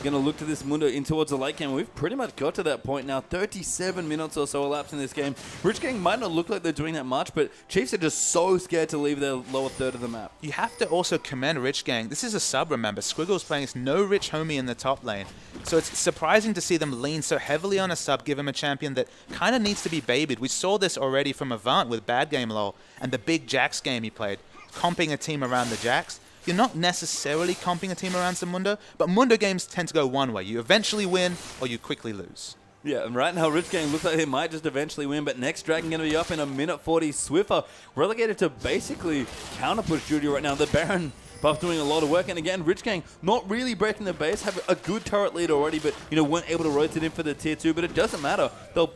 going to look to this Mundo in towards the late game. We've pretty much got to that point now. 37 minutes or so elapsed in this game. Rich Gang might not look like they're doing that much, but Chiefs are just so scared to leave their lower third of the map. You have to also commend Rich Gang. This is a sub, remember. Squiggle's playing. It's no Rich Homie in the top lane. So it's surprising to see them lean so heavily on a sub, give him a champion that kind of needs to be babied. We saw this already from Avant with Bad Game LoL and the big Jax game he played, comping a team around the Jax. You're not necessarily comping a team around some Mundo, but Mundo games tend to go one way. You eventually win or you quickly lose. Yeah, and right now Rich Gang looks like they might just eventually win, but next Dragon going to be up in a minute 40. Swiffer relegated to basically counter-push duty right now. The Baron buff doing a lot of work, and again, Rich Gang not really breaking the base, have a good turret lead already, but weren't able to rotate in for the tier 2, but it doesn't matter.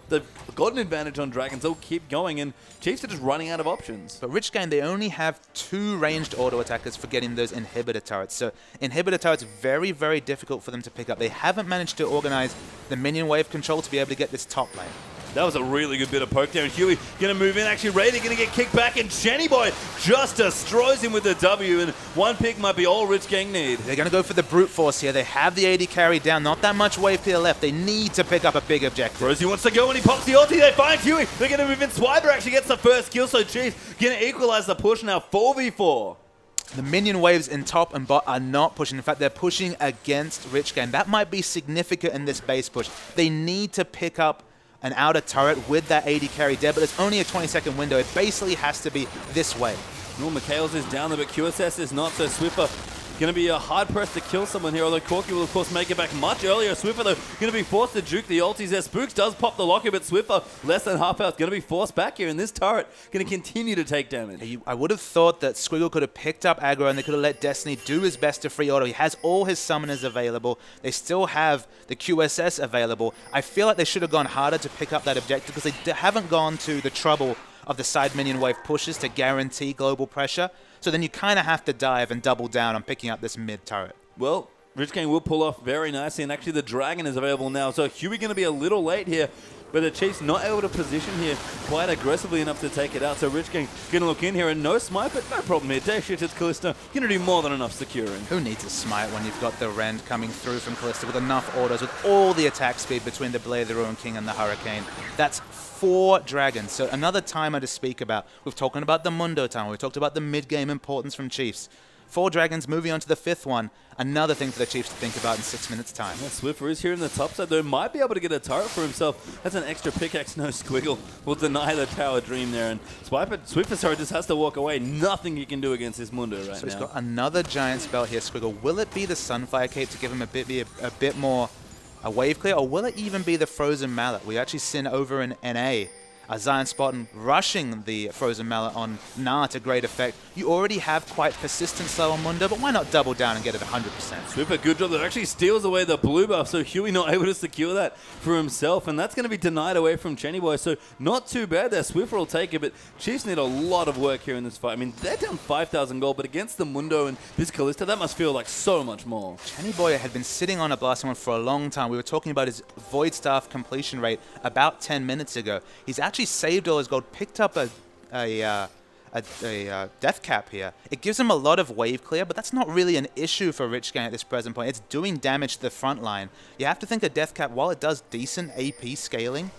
They've got an advantage on Dragons, they'll keep going, and Chiefs are just running out of options. But Rich Gang, they only have 2 ranged auto attackers for getting those inhibitor turrets, so inhibitor turrets very, very difficult for them to pick up. They haven't managed to organize the minion wave control to be able to get this top lane. That was a really good bit of poke there, and Huey going to move in. Actually, Raider going to get kicked back, and Jenny Boy just destroys him with the W, and one pick might be all Rich Gang need. They're going to go for the brute force here. They have the AD carry down. Not that much wave clear left. They need to pick up a big objective. Rosie wants to go, and he pops the ulti. They find Huey. They're going to move in. Swiper actually gets the first kill, so Chiefs going to equalize the push now, 4v4. The minion waves in top and bot are not pushing. In fact, they're pushing against Rich Gang. That might be significant in this base push. They need to pick up an outer turret with that AD carry dead, but there's only a 20-second window. It basically has to be this way. No, Mikhails is down there, but QSS is not, so Swiffer going to be hard pressed to kill someone here, although Corki will, of course, make it back much earlier. Swiffer, though, going to be forced to juke the ultis there. Spooks does pop the locker, but Swiffer, less than half health, going to be forced back here, and this turret going to continue to take damage. I would have thought that Squiggle could have picked up aggro and they could have let Destiny do his best to free auto. He has all his summoners available. They still have the QSS available. I feel like they should have gone harder to pick up that objective because they haven't gone to the trouble of the side minion wave pushes to guarantee global pressure. So then you kind of have to dive and double down on picking up this mid turret. Well, Rich Gang will pull off very nicely, and actually the Dragon is available now. So Huey going to be a little late here, but the Chiefs not able to position here quite aggressively enough to take it out. So Rich Gang going to look in here, and no smite, but no problem here. Dashit is Kalista going to do more than enough securing. Who needs a smite when you've got the Rend coming through from Kalista with enough autos, with all the attack speed between the Blade of the Ruin King and the Hurricane? That's 4 dragons. So another timer to speak about. We've talked about the Mundo timer. We've talked about the mid-game importance from Chiefs. 4 dragons, moving on to the 5th one. Another thing for the Chiefs to think about in 6 minutes' time. Yeah, Swiffer is here in the top side, though. Might be able to get a turret for himself. That's an extra pickaxe, no squiggle. Will deny the tower dream there. And Swiffer, sorry, just has to walk away. Nothing he can do against this Mundo right now. So he's got another giant spell here, Squiggle. Will it be the Sunfire Cape to give him a bit more a wave clear, or will it even be the Frozen Mallet? We actually seen over in NA Zion Spartan rushing the Frozen Mallet on Na to great effect. You already have quite persistent slow on Mundo, but why not double down and get it 100%? Swiffer, good job. That actually steals away the blue buff, so Huey not able to secure that for himself, and that's going to be denied away from Chenny Boy, so not too bad there. Swiffer will take it, but Chiefs need a lot of work here in this fight. I mean, they're down 5,000 gold, but against the Mundo and this Kalista, that must feel like so much more. Chenny Boy had been sitting on a blasting one for a long time. We were talking about his Void Staff completion rate about 10 minutes ago. He's actually saved all his gold, picked up a death cap here. It gives him a lot of wave clear, but that's not really an issue for Rich Gang at this present point. It's doing damage to the front line. You have to think a death cap, while it does decent AP scaling,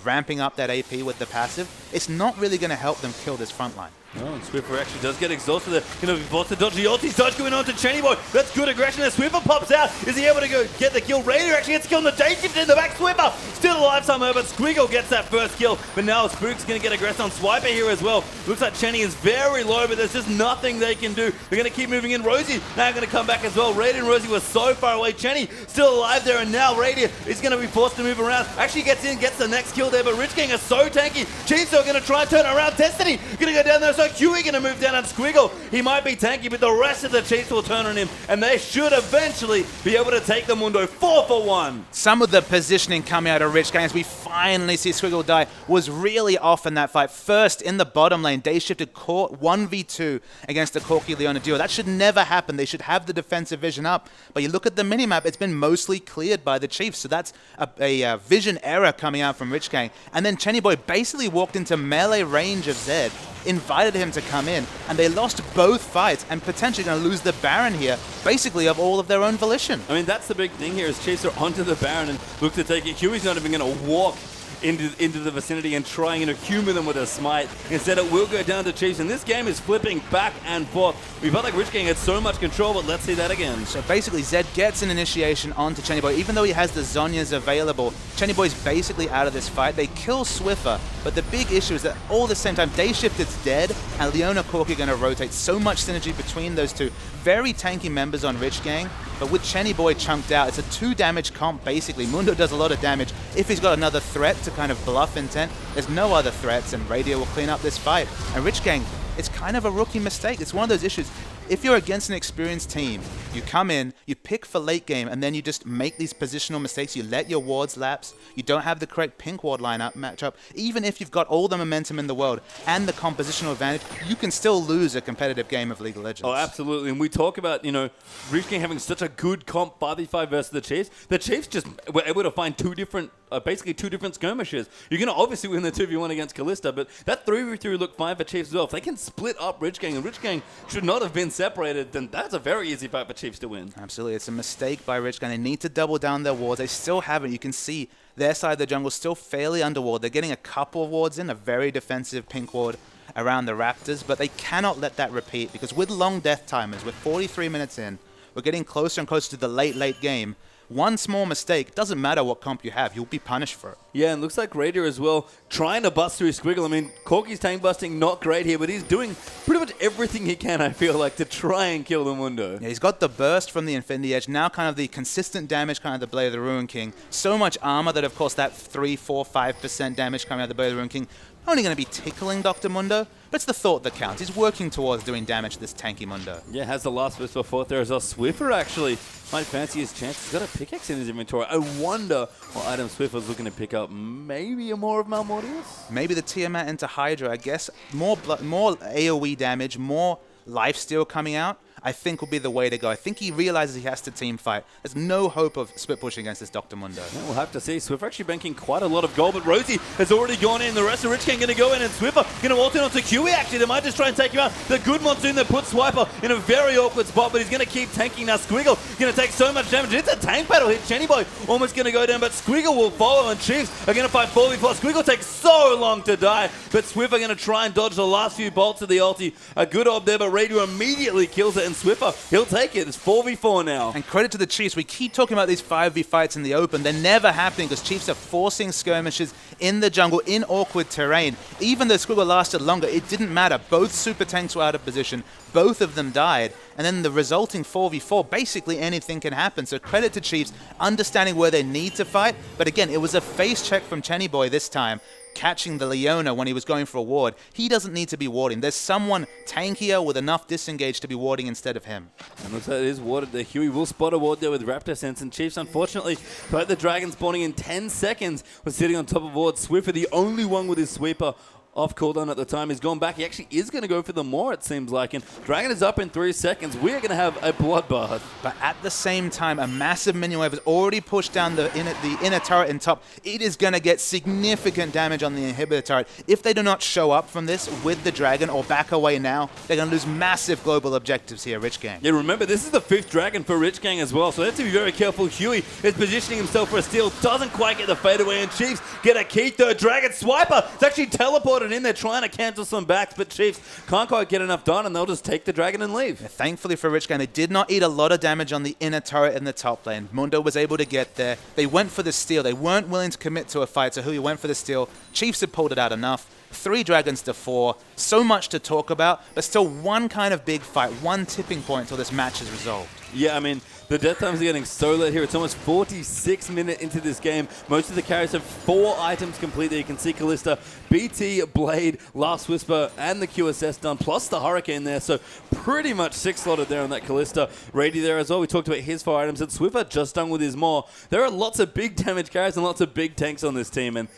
ramping up that AP with the passive, it's not really going to help them kill this front line. Oh, and Swiffer actually does get exhausted there. Going to be forced to dodge the ulti. Dodge going on to Chenny Boy. That's good aggression as Swiffer pops out. Is he able to go get the kill? Raider actually gets killed on the day shift in the back. Swiffer still alive somehow, but Squiggle gets that first kill. But now Spook's going to get aggressed on Swiper here as well. Looks like Chenny is very low, but there's just nothing they can do. They're going to keep moving in. Rosie now going to come back as well. Raider and Rosie were so far away. Chenny still alive there, and now Raider is going to be forced to move around. Actually gets in, gets the next kill there, but Rich Gang is so tanky. Chiefs are going to try and turn around. Destiny going to go down there, so Huey going to move down on Squiggle. He might be tanky, but the rest of the Chiefs will turn on him, and they should eventually be able to take the Mundo 4 for 1. Some of the positioning coming out of Rich Gang as we finally see Squiggle die was really off in that fight. First, in the bottom lane, they shifted Court 1v2 against the Corki Leona duo. That should never happen. They should have the defensive vision up. But you look at the minimap, it's been mostly cleared by the Chiefs. So that's a vision error coming out from Rich Gang. And then Chenny Boy basically walked into melee range of Zed, invited him to come in, and they lost both fights and potentially going to lose the Baron here, basically of all of their own volition. I mean, that's the big thing here is Chiefs are onto the Baron and look to take it. Huey's not even going to walk into the vicinity and trying to humor them with a smite. Instead, it will go down to Chiefs, and this game is flipping back and forth. We felt like Rich Gang had so much control, but let's see that again. So basically, Zed gets an initiation onto Chenny Boy. Even though he has the Zhonya's available, Chenny Boy's basically out of this fight. They kill Swiffer, but the big issue is that all at the same time, Day Shift is dead, and Leona Corki are going to rotate. So much synergy between those two. Very tanky members on Rich Gang, but with Chenny Boy chunked out, it's a 2 damage comp basically. Mundo does a lot of damage. If he's got another threat to kind of bluff intent, there's no other threats, and Radio will clean up this fight. And Rich Gang, it's kind of a rookie mistake. It's one of those issues. If you're against an experienced team, you come in, you pick for late game, and then you just make these positional mistakes. You let your wards lapse. You don't have the correct pink ward lineup matchup. Even if you've got all the momentum in the world and the compositional advantage, you can still lose a competitive game of League of Legends. Oh, absolutely. And we talk about, Rich Gang having such a good comp 5v5 versus the Chiefs. The Chiefs just were able to find basically two different skirmishes. You're going to obviously win the 2v1 against Kalista, but that 3v3 looked fine for Chiefs as well. If they can split up Rich Gang, and Rich Gang should not have been separated, then that's a very easy fight for Chiefs to win. Absolutely. It's a mistake by Rich Gang. They need to double down their wards. They still haven't. You can see their side of the jungle still fairly underward. They're getting a couple of wards in, a very defensive pink ward around the Raptors, but they cannot let that repeat because with long death timers, with 43 minutes in, we're getting closer and closer to the late game. One small mistake, doesn't matter what comp you have, you'll be punished for it. Yeah, and looks like Raider as well, trying to bust through Squiggle. I mean, Corki's tank busting, not great here, but he's doing pretty much everything he can, I feel like, to try and kill the Mundo. Yeah, he's got the burst from the Infinity Edge, now kind of the consistent damage, kind of the Blade of the Ruin King. So much armor that, of course, that 3, 4, 5% damage coming out of the Blade of the Ruin King, only going to be tickling Dr. Mundo, but it's the thought that counts. He's working towards doing damage to this tanky Mundo. Yeah, has the last burst before there as well. Swiffer actually might fancy his chance. He's got a pickaxe in his inventory. I wonder what item Swiffer's looking to pick up. Maybe a more of Malmortius? Maybe the Tiamat into Hydra. I guess more AoE damage, more lifesteal coming out, I think will be the way to go. I think he realizes he has to team fight. There's no hope of split pushing against this Dr. Mundo. Yeah, we'll have to see. Swiffer actually banking quite a lot of gold, but Rosie has already gone in. The rest of Rich Gang going to go in, and Swiffer going to ult in onto Kiwi. Actually, they might just try and take him out. The good Monsoon that puts Swiper in a very awkward spot, but he's going to keep tanking now. Squiggle going to take so much damage. It's a tank battle hit. Chenny Boy almost going to go down, but Squiggle will follow, and Chiefs are going to fight 4v4. Squiggle takes so long to die, but Swiffer going to try and dodge the last few bolts of the ulti. A good ob there, but Radio immediately kills it, and Swiffer, he'll take it. It's 4v4 now. And credit to the Chiefs. We keep talking about these 5v fights in the open. They're never happening because Chiefs are forcing skirmishes in the jungle in awkward terrain. Even though Squiggle lasted longer, it didn't matter. Both super tanks were out of position. Both of them died. And then the resulting 4v4, basically anything can happen. So credit to Chiefs understanding where they need to fight. But again, it was a face check from Chenny Boy this time, catching the Leona when he was going for a ward. He doesn't need to be warding. There's someone tankier with enough disengage to be warding instead of him. And looks like it is warded there. Huey will spot a ward there with Raptor Sense, and Chiefs, unfortunately, despite the Dragon spawning in 10 seconds, was sitting on top of ward. Swiffer, the only one with his sweeper off cooldown at the time, he's gone back. He actually is going to go for the more, it seems like. And Dragon is up in 3 seconds. We're going to have a bloodbath. But at the same time, a massive minion wave has already pushed down the inner turret in top. It is going to get significant damage on the inhibitor turret. If they do not show up from this with the Dragon or back away now, they're going to lose massive global objectives here, Rich Gang. Yeah, remember, this is the 5th Dragon for Rich Gang as well, so they have to be very careful. Huey is positioning himself for a steal, doesn't quite get the fadeaway, and Chiefs get a key third. Dragon Swiper is actually teleported in there, trying to cancel some backs, but Chiefs can't quite get enough done, and they'll just take the Dragon and leave. Yeah, thankfully for Rich Gang, they did not eat a lot of damage on the inner turret in the top lane. Mundo was able to get there. They went for the steal. They weren't willing to commit to a fight, so Huey went for the steal. Chiefs had pulled it out enough. 3 Dragons to 4. So much to talk about, but still one kind of big fight, one tipping point until this match is resolved. Yeah, I mean, the death times are getting so late here. It's almost 46 minutes into this game. Most of the carriers have 4 items complete there. You can see Callista, BT, Blade, Last Whisper, and the QSS done, plus the Hurricane there. So pretty much 6 slotted there on that Callista. Rady there as well. We talked about his 4 items. And Swiffer just done with his more. There are lots of big damage carriers and lots of big tanks on this team. And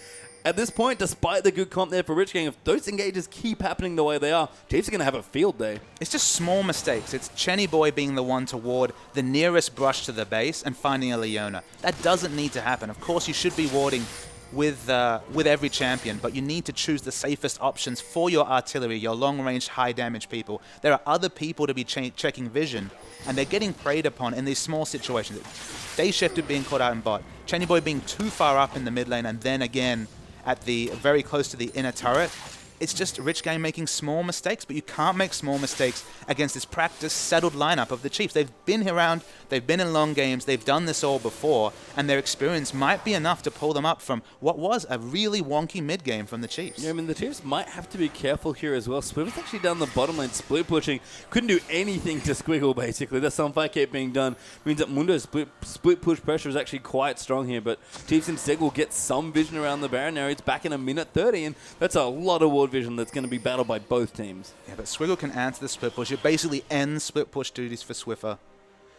at this point, despite the good comp there for Rich Gang, if those engages keep happening the way they are, Chiefs are going to have a field day. It's just small mistakes. It's Chenny Boy being the one to ward the nearest brush to the base and finding a Leona. That doesn't need to happen. Of course, you should be warding with every champion, but you need to choose the safest options for your artillery, your long-range, high-damage people. There are other people to be checking vision, and they're getting preyed upon in these small situations. Day Shifter being caught out in bot, Chenny Boy being too far up in the mid lane, and then again at the very close to the inner turret. It's just Rich Gang making small mistakes, but you can't make small mistakes against this practiced, settled lineup of the Chiefs. They've been around, they've been in long games, they've done this all before, and their experience might be enough to pull them up from what was a really wonky mid-game from the Chiefs. Yeah, I mean, the Chiefs might have to be careful here as well. Swiffer's actually down the bottom lane, split pushing. Couldn't do anything to Squiggle, basically. The Senpai kept being done. Means that Mundo's split push pressure is actually quite strong here, but Chiefs instead will get some vision around the Baron now. It's back in a minute 30, and that's a lot of ward vision that's going to be battled by both teams. Yeah, but Squiggle can answer the split push. It basically ends split push duties for Swiffer.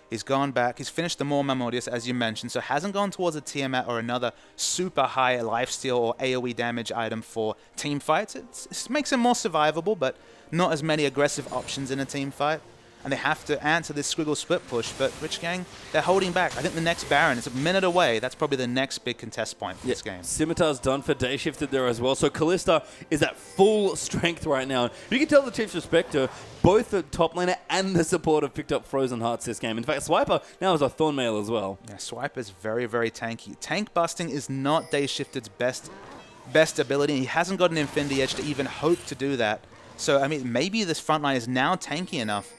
He's gone back. He's finished the more Mammodius, as you mentioned, so hasn't gone towards a Tiamat or another super high lifesteal or AoE damage item for team fights. It makes him more survivable, but not as many aggressive options in a team fight. And they have to answer this Squiggle split push, but Rich Gang, they're holding back. I think the next Baron is a minute away. That's probably the next big contest point for this game. Scimitar's done for Day Shifted there as well, so Callista is at full strength right now. You can tell the Chiefs respect her. Both the top laner and the support have picked up Frozen Hearts this game. In fact, Swiper now is a Thornmail as well. Yeah, Swiper's very, very tanky. Tank busting is not Day Shifted's best ability. He hasn't got an Infinity Edge to even hope to do that. So, I mean, maybe this front line is now tanky enough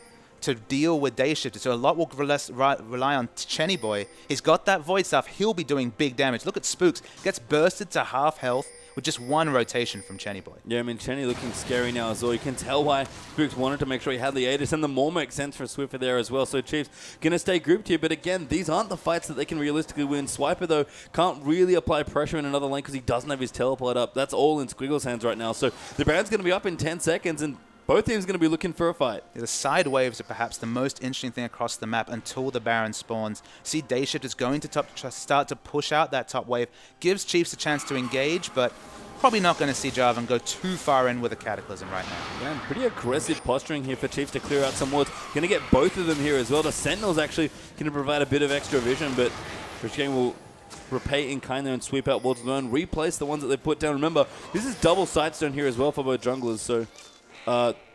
to deal with Day Shifter, so a lot will rely on Chenny Boy. He's got that Void Staff, he'll be doing big damage. Look at Spooks, gets bursted to half health with just 1 rotation from Chenny Boy. Yeah, I mean, Chenny looking scary now as well. You can tell why Spooks wanted to make sure he had the Aegis, and the more makes sense for Swiffer there as well. So Chiefs going to stay grouped here, but again, these aren't the fights that they can realistically win. Swiper, though, can't really apply pressure in another lane because he doesn't have his teleport up. That's all in Squiggle's hands right now. So the Baron's going to be up in 10 seconds, and both teams are going to be looking for a fight. Yeah, the side waves are perhaps the most interesting thing across the map until the Baron spawns. See, Day Shift is going to start to push out that top wave. Gives Chiefs a chance to engage, but probably not going to see Jarvan go too far in with a Cataclysm right now. Man, pretty aggressive posturing here for Chiefs to clear out some wards. Going to get both of them here as well. The Sentinel's actually going to provide a bit of extra vision, but Rich Gang will repay in kind there and sweep out wards alone, replace the ones that they put down. Remember, this is double Sightstone here as well for both junglers, so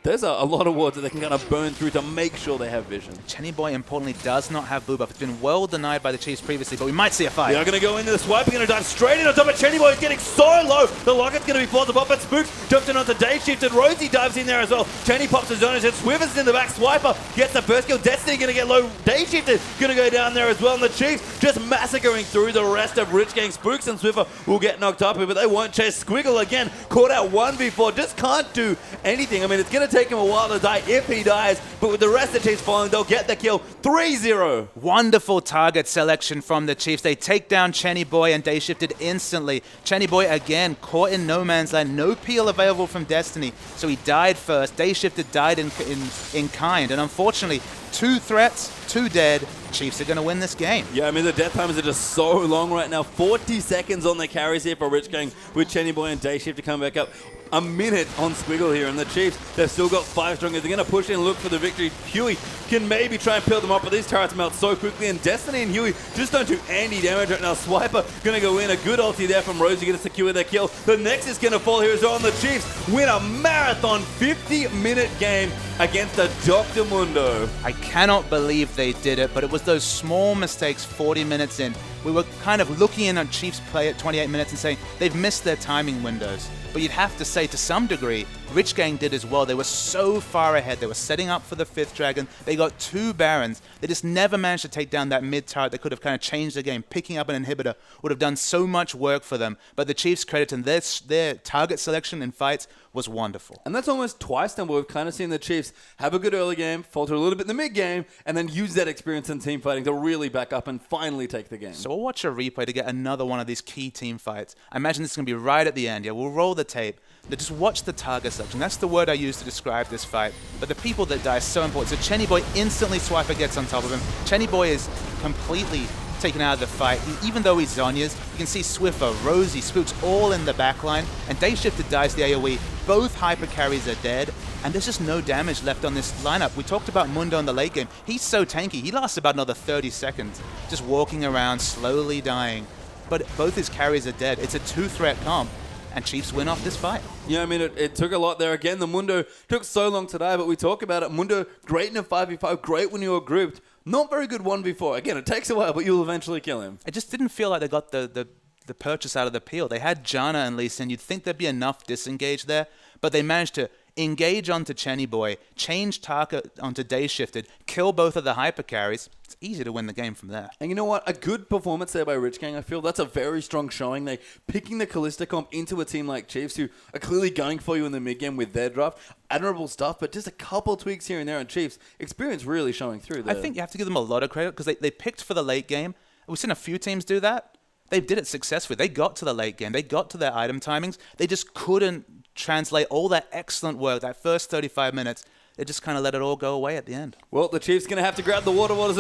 there's a lot of wards that they can kind of burn through to make sure they have vision. Chenny Boy, importantly, does not have blue buff. It's been well denied by the Chiefs previously, but we might see a fight. They are going to go into the swipe. They're going to dive straight in on top of Chenny Boy. He's getting so low. The Locket's going to be forced above, but Spooks jumps in onto Day Shift, and Rosie dives in there as well. Chenny pops his own, and Swivers in the back. Swiper gets the first kill. Destiny going to get low. Day Shifted going to go down there as well, and the Chiefs just massacring through the rest of Rich Gang. Spooks and Swiffer will get knocked up here, but they won't chase. Squiggle again, caught out 1v4, just can't do anything. I mean, it's going to take him a while to die if he dies, but with the rest of the Chiefs falling, they'll get the kill. 3-0. Wonderful target selection from the Chiefs. They take down Chenny Boy and Day Shifted instantly. Chenny Boy again caught in no man's land. No peel available from Destiny, so he died first. Day Shifted died in kind, and unfortunately, 2 threats, 2 dead. Chiefs are going to win this game. Yeah, I mean, the death times are just so long right now. 40 seconds on the carries here for Rich Gang with Chenny Boy and Day Shift to come back up. A minute on Squiggle here, and the Chiefs, they've still got 5 strongers. They're going to push in and look for the victory. Huey can maybe try and peel them up, but these turrets melt so quickly, and Destiny and Huey just don't do any damage right now. Swiper going to go in. A good ulti there from Rosie going to secure their kill. The Nexus going to fall here as well, and the Chiefs win a marathon 50-minute game against the Dr. Mundo. I cannot believe they did it, but it was those small mistakes 40 minutes in. We were kind of looking in on Chiefs play at 28 minutes and saying they've missed their timing windows. But you'd have to say, to some degree, Rich Gang did as well. They were so far ahead. They were setting up for the 5th Dragon. They got 2 Barons. They just never managed to take down that mid turret that could have kind of changed the game. Picking up an inhibitor would have done so much work for them. But the Chiefs' credit and their target selection in fights was wonderful. And that's almost twice now where we've kind of seen the Chiefs have a good early game, falter a little bit in the mid game, and then use that experience in team fighting to really back up and finally take the game. So we'll watch a replay to get another one of these key team fights. I imagine this is going to be right at the end. Yeah, we'll roll the tape. Now just watch the target selection. That's the word I use to describe this fight. But the people that die is so important. So Chenny Boy instantly Swiper gets on top of him. Chenny Boy is completely taken out of the fight. Even though he's Zonya's, you can see Swiffer, Rosie, Spooks all in the backline. And Day Shifted dies the AoE. Both hyper carries are dead. And there's just no damage left on this lineup. We talked about Mundo in the late game. He's so tanky. He lasts about another 30 seconds. Just walking around, slowly dying. But both his carries are dead. It's a 2-threat comp. And Chiefs win off this fight. Yeah, I mean, it took a lot there. Again, the Mundo took so long to die, but we talk about it. Mundo, great in a 5v5, great when you were grouped. Not very good 1v4. Again, it takes a while, but you'll eventually kill him. It just didn't feel like they got the purchase out of the peel. They had Janna and Lee Sin. You'd think there'd be enough disengage there, but they managed to engage onto Chenny Boy, change target onto Day Shifted, kill both of the hyper carries. It's easy to win the game from there. And you know what? A good performance there by Rich Gang. I feel that's a very strong showing. They picking the Kalista comp into a team like Chiefs, who are clearly going for you in the mid game with their draft. Admirable stuff, but just a couple tweaks here and there on Chiefs. Experience really showing through there. I think you have to give them a lot of credit because they picked for the late game. We've seen a few teams do that. They did it successfully. They got to the late game. They got to their item timings. They just couldn't translate all that excellent work, that first 35 minutes. They just kind of let it all go away at the end. Well, the Chiefs going to have to grab the water waters.